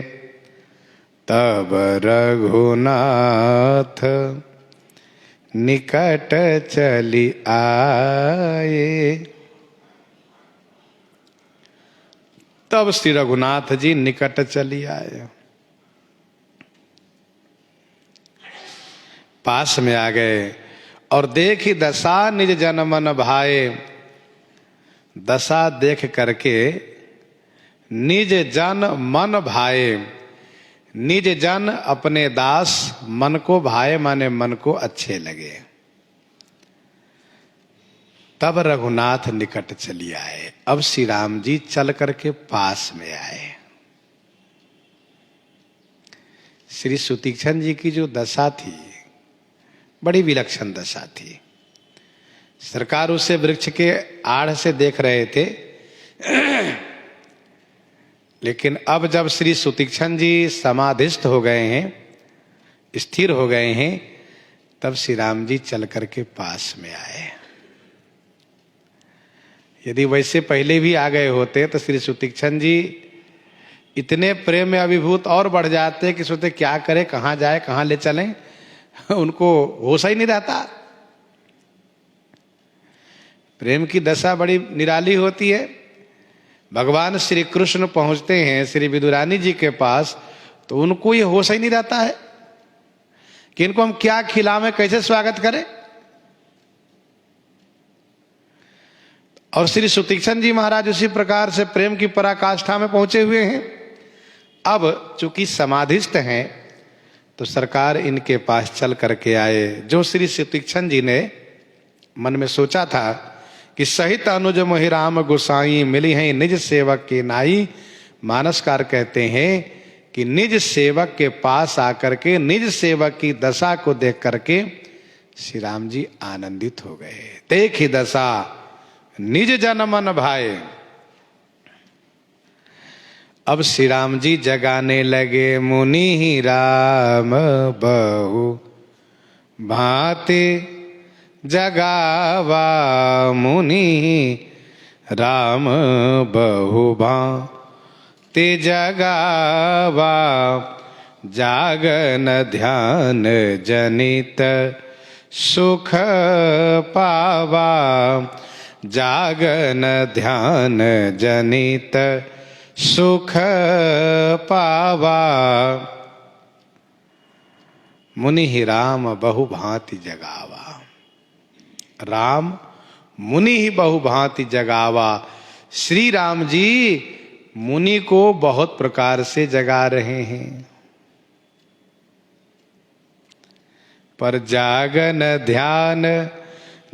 तब रघुनाथ निकट चली आए। तब श्री रघुनाथ जी निकट चली आए, पास में आ गए और देखी दशा निज जन मन भाए। दशा देख करके निज जन मन भाए, निज जन अपने दास मन को भाए, माने मन को अच्छे लगे। तब रघुनाथ निकट चली आए। अब श्री राम जी चल करके पास में आए। श्री सुतीक्षण जी की जो दशा थी बड़ी विलक्षण दशा थी। सरकार उसे वृक्ष के आड़ से देख रहे थे, लेकिन अब जब श्री सुतीक्षण जी समाधिस्थ हो गए हैं, स्थिर हो गए हैं, तब श्री राम जी चल करके पास में आए। यदि वैसे पहले भी आ गए होते तो श्री सुतीक्षण जी इतने प्रेम में अभिभूत और बढ़ जाते कि सोचते क्या करे, कहाँ जाए, कहाँ ले चलें, उनको होश ही नहीं रहता। प्रेम की दशा बड़ी निराली होती है। भगवान श्री कृष्ण पहुंचते हैं श्री विदुरानी जी के पास तो उनको ये होश ही नहीं रहता है कि इनको हम क्या खिलावें, कैसे स्वागत करें। और श्री सुतीक्षण जी महाराज उसी प्रकार से प्रेम की पराकाष्ठा में पहुंचे हुए हैं। अब चूंकि समाधिस्थ हैं तो सरकार इनके पास चल करके आए। जो श्री सुतीक्षण जी ने मन में सोचा था कि सहित अनुज मोहि राम गोसाई, मिली हैं निज सेवक के नाई। मानसकार कहते हैं कि निज सेवक के पास आकर के निज सेवक की दशा को देख करके श्री राम जी आनंदित हो गए। देखी दशा निज जन मन भाए। अब श्री राम जी जगाने लगे, मुनि ही राम बहु भांति जगावा। मुनि राम बहु भांति जगावा। जागन ध्यान जनित सुख पावा। जागन ध्यान जनित सुख पावा। मुनि ही राम बहु भांति जगावा। राम मुनि ही बहु भांति जगावा। श्री राम जी मुनि को बहुत प्रकार से जगा रहे हैं। पर जागन ध्यान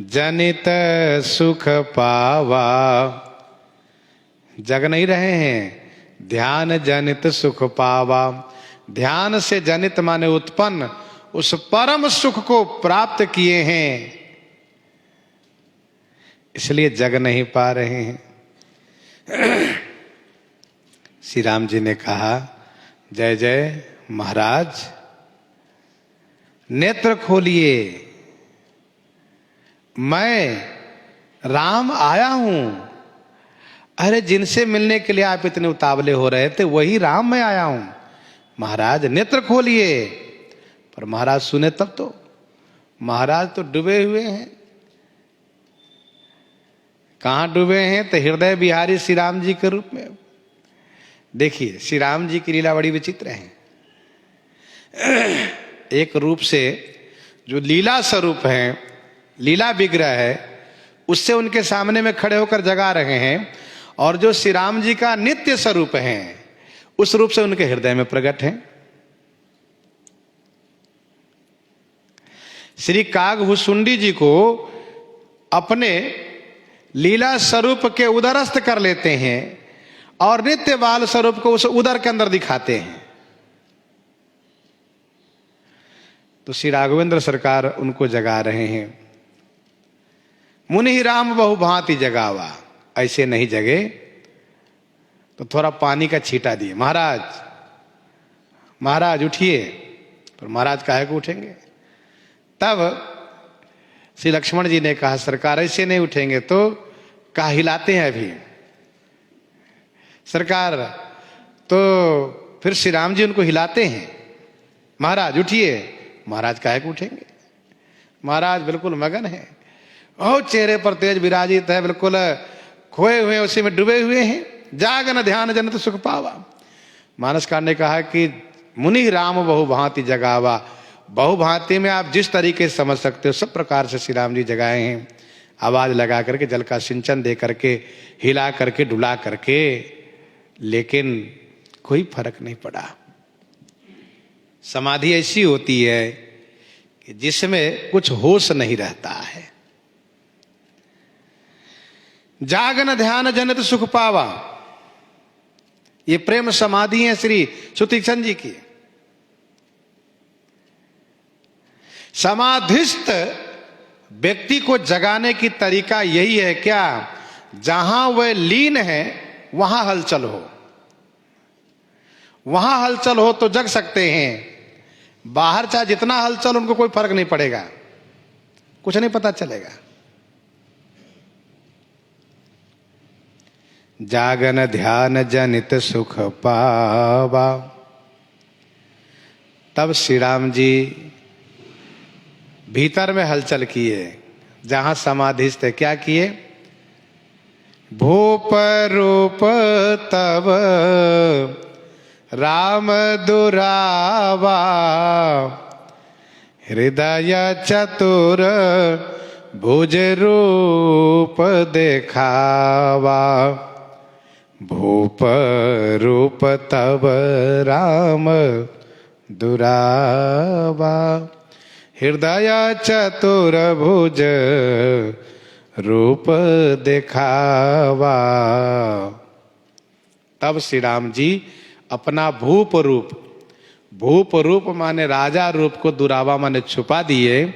जनित सुख पावा। जग नहीं रहे हैं, ध्यान जनित सुख पावा। ध्यान से जनित माने उत्पन्न उस परम सुख को प्राप्त किए हैं, इसलिए जग नहीं पा रहे हैं। श्री राम जी ने कहा, जय जय महाराज, नेत्र खोलिए, मैं राम आया हूं। अरे जिनसे मिलने के लिए आप इतने उतावले हो रहे थे वही राम मैं आया हूं। महाराज नेत्र खोलिए। पर महाराज सुने तब तो, महाराज तो डूबे हुए हैं। कहां डूबे हैं? तो हृदय बिहारी श्री राम जी के रूप में। देखिए श्री राम जी की लीला बड़ी विचित्र है। एक रूप से जो लीला स्वरूप है, लीला विग्रह है, उससे उनके सामने में खड़े होकर जगा रहे हैं। और जो श्री राम जी का नित्य स्वरूप है उस रूप से उनके हृदय में प्रकट हैं। श्री कागभुसुंडी जी को अपने लीला स्वरूप के उदरस्थ कर लेते हैं और नित्य बाल स्वरूप को उस उदर के अंदर दिखाते हैं। तो श्री राघवेंद्र सरकार उनको जगा रहे हैं। मुनि राम बहु भांति जगावा, ऐसे नहीं जगे तो थोड़ा पानी का छींटा दिए, महाराज महाराज उठिए। पर महाराज काहे को उठेंगे? तब श्री लक्ष्मण जी ने कहा सरकार ऐसे नहीं उठेंगे तो कहा हिलाते हैं अभी सरकार। तो फिर श्री राम जी उनको हिलाते हैं, महाराज उठिए। महाराज काहे को उठेंगे? महाराज बिल्कुल मगन है और चेहरे पर तेज विराजित है, बिल्कुल खोए हुए उसी में डूबे हुए हैं। जागन ध्यान जनित सुख पावा। मानसकार ने कहा कि मुनि राम बहु भांति जगावा। बहु भांति में आप जिस तरीके से समझ सकते हो सब प्रकार से श्री राम जी जगाए हैं। आवाज लगा करके, जल का सिंचन दे करके, हिला करके, डुला करके, लेकिन कोई फर्क नहीं पड़ा। समाधि ऐसी होती है कि जिसमें कुछ होश नहीं रहता है। जागन ध्यान जनित सुख पावा, ये प्रेम समाधि है श्री सुतीक्षण जी की। समाधिस्थ व्यक्ति को जगाने की तरीका यही है क्या? जहां वह लीन है वहां हलचल हो, वहां हलचल हो तो जग सकते हैं। बाहर चाहे जितना हलचल, उनको कोई फर्क नहीं पड़ेगा, कुछ नहीं पता चलेगा। जागन ध्यान जनित सुख पावा। तब श्री राम जी भीतर में हलचल किए, जहां समाधिस्थ है। क्या किए? भूप रूप तब राम दुरावा, हृदय चतुर भुज रूप देखावा। भूप रूप तब राम दुरावा, हृदय चतुर भुज रूप दिखावा। तब श्री राम जी अपना भूप रूप, भूप रूप माने राजा रूप को दुरावा माने छुपा दिए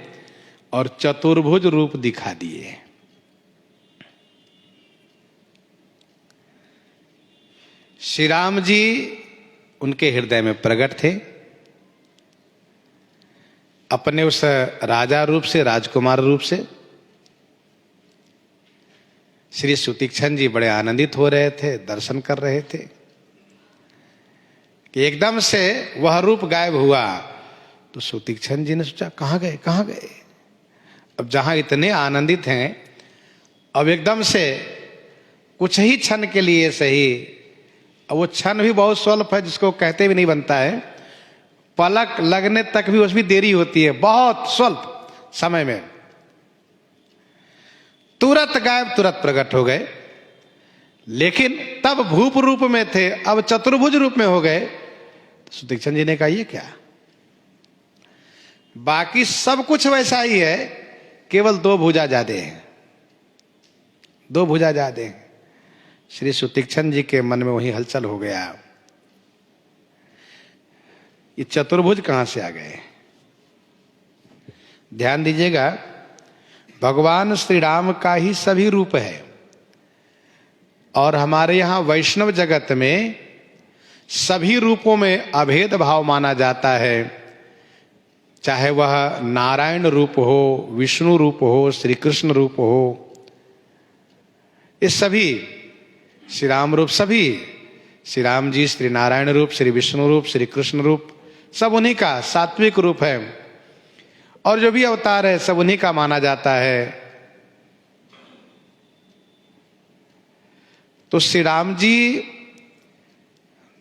और चतुर्भुज रूप दिखा दिए। श्री राम जी उनके हृदय में प्रकट थे। अपने उस राजा रूप से, राजकुमार रूप से श्री सुतीक्षण जी बड़े आनंदित हो रहे थे, दर्शन कर रहे थे कि एकदम से वह रूप गायब हुआ। तो सुतीक्षण जी ने सोचा कहां गए, कहां गए? अब जहां इतने आनंदित हैं, अब एकदम से कुछ ही क्षण के लिए सही, अब वो क्षण भी बहुत स्वल्प है जिसको कहते भी नहीं बनता है, पलक लगने तक भी उसमें देरी होती है, बहुत स्वल्प समय में तुरंत गायब, तुरंत प्रकट हो गए। लेकिन तब भूप रूप में थे, अब चतुर्भुज रूप में हो गए। तो सुतीक्षण जी ने कहा ये क्या? बाकी सब कुछ वैसा ही है, केवल दो भुजा ज्यादा हैं, दो भुजा ज्यादा हैं। श्री सुतीक्षण जी के मन में वही हलचल हो गया, ये चतुर्भुज कहां से आ गए? ध्यान दीजिएगा, भगवान श्री राम का ही सभी रूप है। और हमारे यहां वैष्णव जगत में सभी रूपों में अभेद भाव माना जाता है, चाहे वह नारायण रूप हो, विष्णु रूप हो, श्री कृष्ण रूप हो। ये सभी श्री राम रूप, सभी श्री राम जी श्री नारायण रूप, श्री विष्णु रूप, श्री कृष्ण रूप, सब उन्हीं का सात्विक रूप है। और जो भी अवतार है सब उन्हीं का माना जाता है। तो श्री राम जी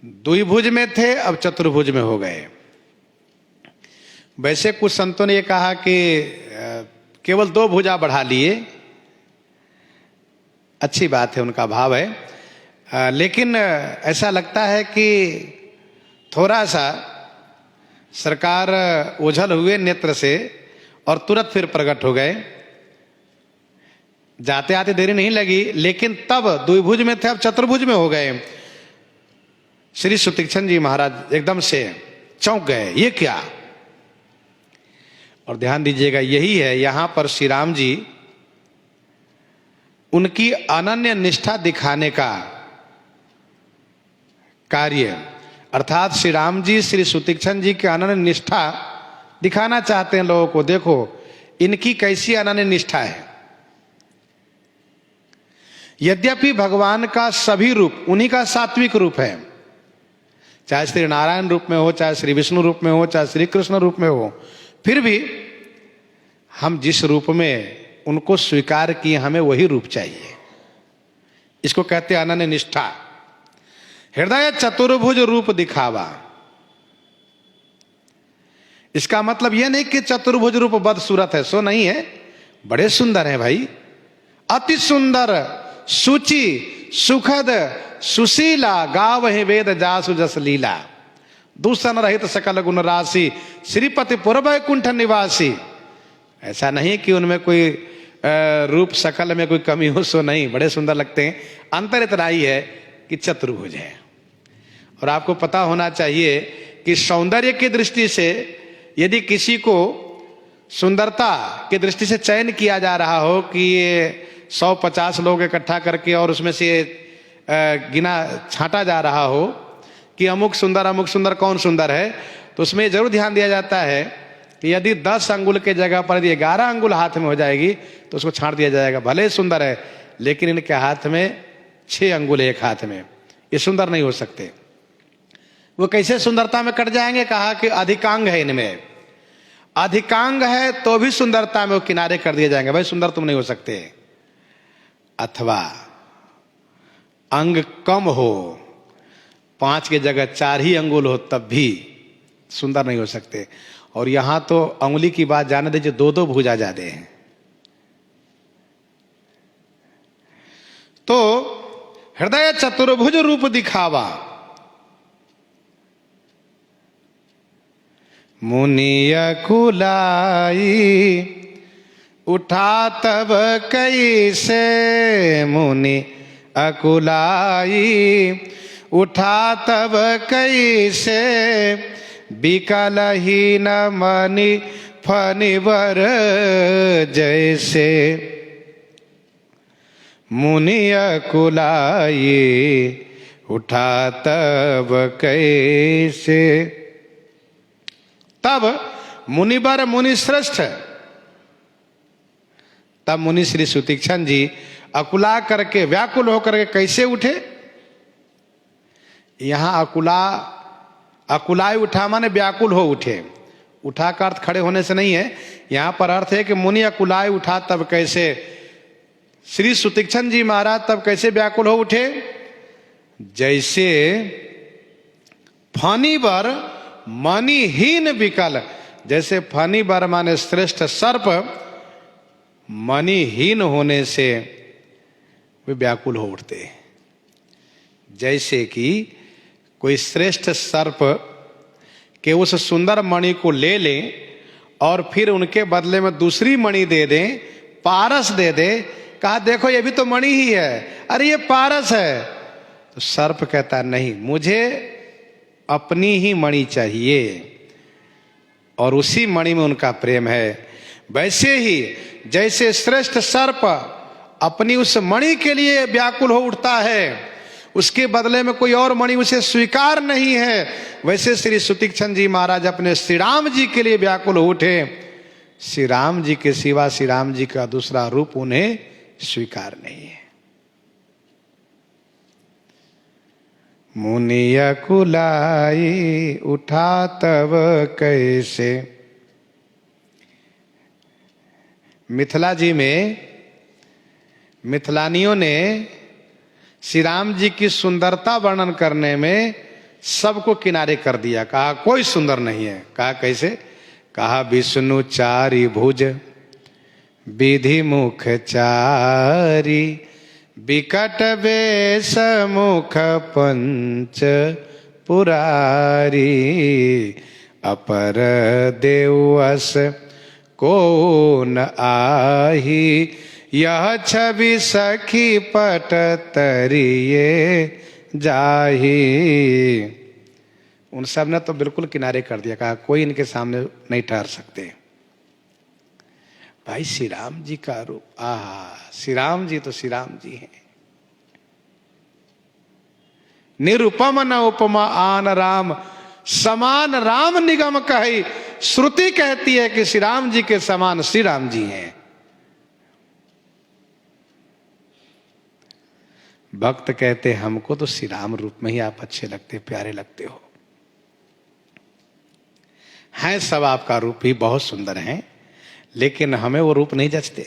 द्विभुज में थे, अब चतुर्भुज में हो गए। वैसे कुछ संतों ने यह कहा कि केवल दो भुजा बढ़ा लिए, अच्छी बात है, उनका भाव है। लेकिन ऐसा लगता है कि थोड़ा सा सरकार ओझल हुए नेत्र से और तुरंत फिर प्रकट हो गए। जाते आते देरी नहीं लगी, लेकिन तब द्विभुज में थे, अब चतुर्भुज में हो गए। श्री सुतीक्षण जी महाराज एकदम से चौंक गए, ये क्या। और ध्यान दीजिएगा, यही है यहां पर श्री राम जी उनकी अनन्य निष्ठा दिखाने का कार्य, अर्थात श्री राम जी श्री सुतीक्षण जी की अनन्य निष्ठा दिखाना चाहते हैं लोगों को। देखो इनकी कैसी अनन्य निष्ठा है। यद्यपि भगवान का सभी रूप उन्हीं का सात्विक रूप है, चाहे श्री नारायण रूप में हो, चाहे श्री विष्णु रूप में हो, चाहे श्री कृष्ण रूप में हो, फिर भी हम जिस रूप में उनको स्वीकार किए हमें वही रूप चाहिए। इसको कहते हैं अनन्य निष्ठा। हृदय चतुर्भुज रूप दिखावा, इसका मतलब यह नहीं कि चतुर्भुज रूप बदसूरत है, सो नहीं है, बड़े सुंदर है भाई, अति सुंदर, सुचि, सुखद, सुशीला, गावहि वेद जासु जस लीला, दूषण रहित सकल गुण राशि, श्रीपति पुरवैकुंठ निवासी। ऐसा नहीं कि उनमें कोई रूप सकल में कोई कमी हो, सो नहीं, बड़े सुंदर लगते हैं। अंतर इतना ही है कि चतुर्भुज है। और आपको पता होना चाहिए कि सौंदर्य की दृष्टि से यदि किसी को सुंदरता की दृष्टि से चयन किया जा रहा हो कि ये 150 लोग इकट्ठा करके और उसमें से गिना छांटा जा रहा हो कि अमुक सुंदर कौन सुंदर है, तो उसमें जरूर ध्यान दिया जाता है कि यदि 10 अंगुल के जगह पर यदि 11 अंगुल हाथ में हो जाएगी तो उसको छांट दिया जाएगा। भले सुंदर है, लेकिन इनके हाथ में 6 अंगुल एक हाथ में, ये सुंदर नहीं हो सकते। वो कैसे सुंदरता में कट जाएंगे? कहा कि अधिकांग है इनमें, अधिकांग है तो भी सुंदरता में वो किनारे कर दिए जाएंगे, भाई सुंदर तुम नहीं हो सकते। अथवा अंग कम हो, 5 की जगह 4 ही अंगुल हो, तब भी सुंदर नहीं हो सकते। और यहां तो अंगुली की बात जाने दीजिए, 2-2 भुजा ज्यादा हैं। तो हृदय चतुर्भुज रूप दिखावा, मुनि अकुलाई उठा तब कैसे, मुनि अकुलाई उठा तब कैसे, विकलहीन मणि फनिवर जैसे, मुनि अकुलाई उठा तब कैसे। तब मुनिवर मुनि श्रेष्ठ, तब मुनि श्री सुतीक्षण जी अकुला करके व्याकुल होकर के कैसे उठे। यहां अकुलाय उठा माने व्याकुल हो उठे, उठा का अर्थ खड़े होने से नहीं है, यहां पर अर्थ है कि मुनि अकुलाय उठा तब कैसे, श्री सुतीक्षण जी महाराज तब कैसे व्याकुल हो उठे, जैसे फणिवर मणिहीन विकल, जैसे फणिवर माने श्रेष्ठ सर्प मणिहीन होने से वे व्याकुल हो उठते। जैसे कि कोई श्रेष्ठ सर्प के उस सुंदर मणि को ले लें और फिर उनके बदले में दूसरी मणि दे दें, पारस दे दे, कहा देखो ये भी तो मणि ही है, अरे ये पारस है, तो सर्प कहता नहीं, मुझे अपनी ही मणि चाहिए, और उसी मणि में उनका प्रेम है। वैसे ही जैसे श्रेष्ठ सर्प अपनी उस मणि के लिए व्याकुल हो उठता है, उसके बदले में कोई और मणि उसे स्वीकार नहीं है, वैसे श्री सुतीक्षण जी महाराज अपने श्री राम जी के लिए व्याकुल हो उठे। श्री राम जी के सिवा श्री राम जी का दूसरा रूप उन्हें स्वीकार नहीं है। मुनि अकुलाई उठा तब कैसे। मिथिला जी में मिथिलानियों ने श्री राम जी की सुंदरता वर्णन करने में सबको किनारे कर दिया, कहा कोई सुंदर नहीं है। कहा कैसे? कहा विष्णु चारि भुज विधि मुख चारी, बिकट बेश मुख पंच पुरारी, अपर देवस को न आही, यह छवि सखी पट तरिए जाही। उन सब ने तो बिल्कुल किनारे कर दिया, कहा कोई इनके सामने नहीं ठहर सकते। भाई श्री राम जी का रूप, आहा, श्री राम जी तो श्री राम जी हैं। निरुपम न उपमा आन राम, समान राम निगम कही। श्रुति कहती है कि श्री राम जी के समान श्री राम जी हैं। भक्त कहते हमको तो श्री राम रूप में ही आप अच्छे लगते, प्यारे लगते हो। हैं सब आपका रूप ही बहुत सुंदर है, लेकिन हमें वो रूप नहीं जचते।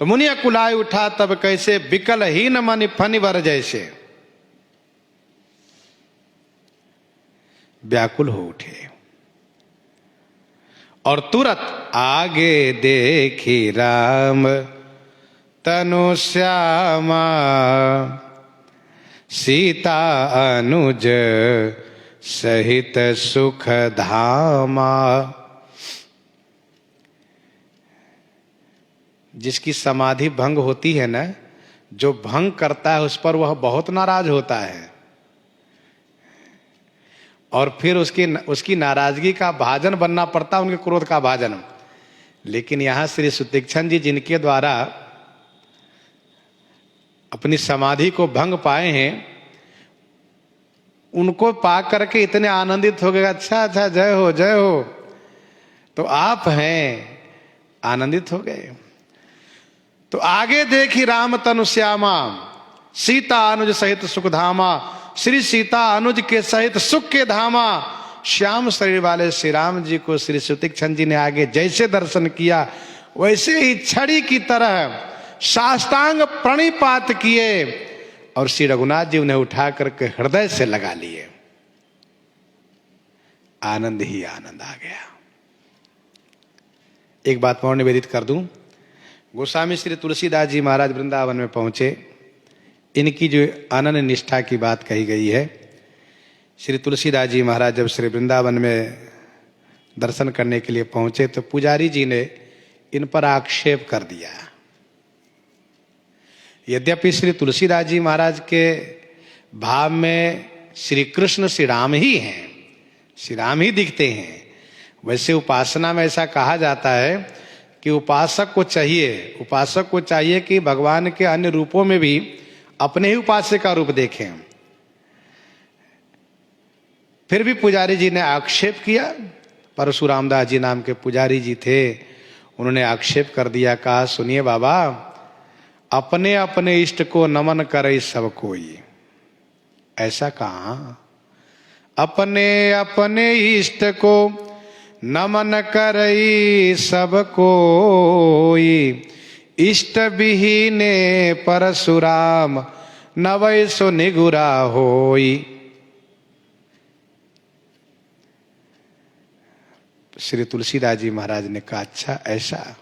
तो मुनि कुलाय उठा तब कैसे, विकल ही न मन फनि वर जैसे। व्याकुल हो उठे और तुरंत आगे देखी राम तनु श्यामा, सीता अनुज सहित सुख धामा। जिसकी समाधि भंग होती है ना, जो भंग करता है उस पर वह बहुत नाराज होता है, और फिर उसकी नाराजगी का भाजन बनना पड़ता है, उनके क्रोध का भाजन। लेकिन यहां श्री सुतीक्ष्ण जी जिनके द्वारा अपनी समाधि को भंग पाए हैं, उनको पा करके इतने आनंदित हो गए, अच्छा अच्छा जय हो जय हो, तो आप हैं, आनंदित हो गए। तो आगे देखी राम तनु श्यामा, सीता अनुज सहित सुख धामा। श्री सीता अनुज के सहित सुख के धामा, श्याम शरीर वाले श्री राम जी को श्री सुतीक्ष्ण जी ने आगे जैसे दर्शन किया, वैसे ही छड़ी की तरह साष्टांग प्रणिपात किए, और श्री रघुनाथ जी उन्हें उठा करके हृदय से लगा लिए। आनंद ही आनंद आ गया। एक बात और निवेदित कर दूं, गोस्वामी श्री तुलसीदास जी महाराज वृंदावन में पहुंचे, इनकी जो अनन्य निष्ठा की बात कही गई है। श्री तुलसीदास जी महाराज जब श्री वृंदावन में दर्शन करने के लिए पहुंचे, तो पुजारी जी ने इन पर आक्षेप कर दिया। यद्यपि श्री तुलसीदास जी महाराज के भाव में श्री कृष्ण श्री राम ही हैं, श्री राम ही दिखते हैं। वैसे उपासना में ऐसा कहा जाता है कि उपासक को चाहिए कि भगवान के अन्य रूपों में भी अपने ही उपास्य का रूप देखें। फिर भी पुजारी जी ने आक्षेप किया। परशुराम दास जी नाम के पुजारी जी थे, उन्होंने आक्षेप कर दिया, कहा सुनिए बाबा, अपने अपने इष्ट को नमन करे सब कोई। ऐसा कहा, अपने अपने इष्ट को नमन करई सब कोई, इष्ट विहीने परशुराम नवै सो निगुरा होई। श्री तुलसीदास जी महाराज ने कहा, अच्छा ऐसा।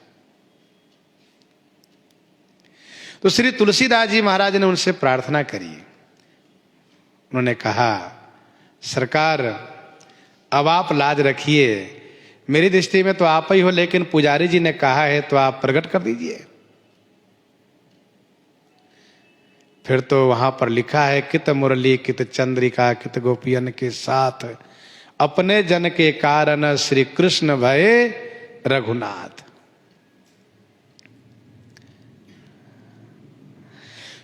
तो श्री तुलसीदास जी महाराज ने उनसे प्रार्थना करी। उन्होंने कहा, सरकार अब आप लाज रखिए, मेरी दृष्टि में तो आप ही हो, लेकिन पुजारी जी ने कहा है तो आप प्रकट कर दीजिए। फिर तो वहां पर लिखा है, कित मुरली कित चंद्रिका कित गोपियन के साथ, अपने जन के कारण श्री कृष्ण भये रघुनाथ।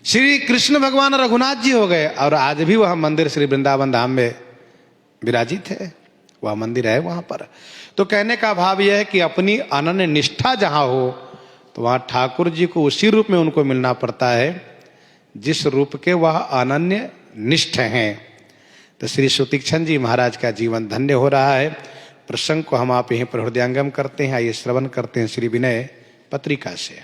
श्री कृष्ण भगवान रघुनाथ जी हो गए, और आज भी वह मंदिर श्री वृंदावन धाम में विराजित है, वह मंदिर है वहां पर। तो कहने का भाव यह है कि अपनी अनन्य निष्ठा जहां हो, तो वहां ठाकुर जी को उसी रूप में उनको मिलना पड़ता है जिस रूप के वह अनन्य निष्ठ हैं। तो श्री सुतीक्ष्ण जी महाराज का जीवन धन्य हो रहा है। प्रसंग को हम आप यहीं पर हृदयंगम करते हैं। आइए श्रवण करते हैं श्री विनय पत्रिका से।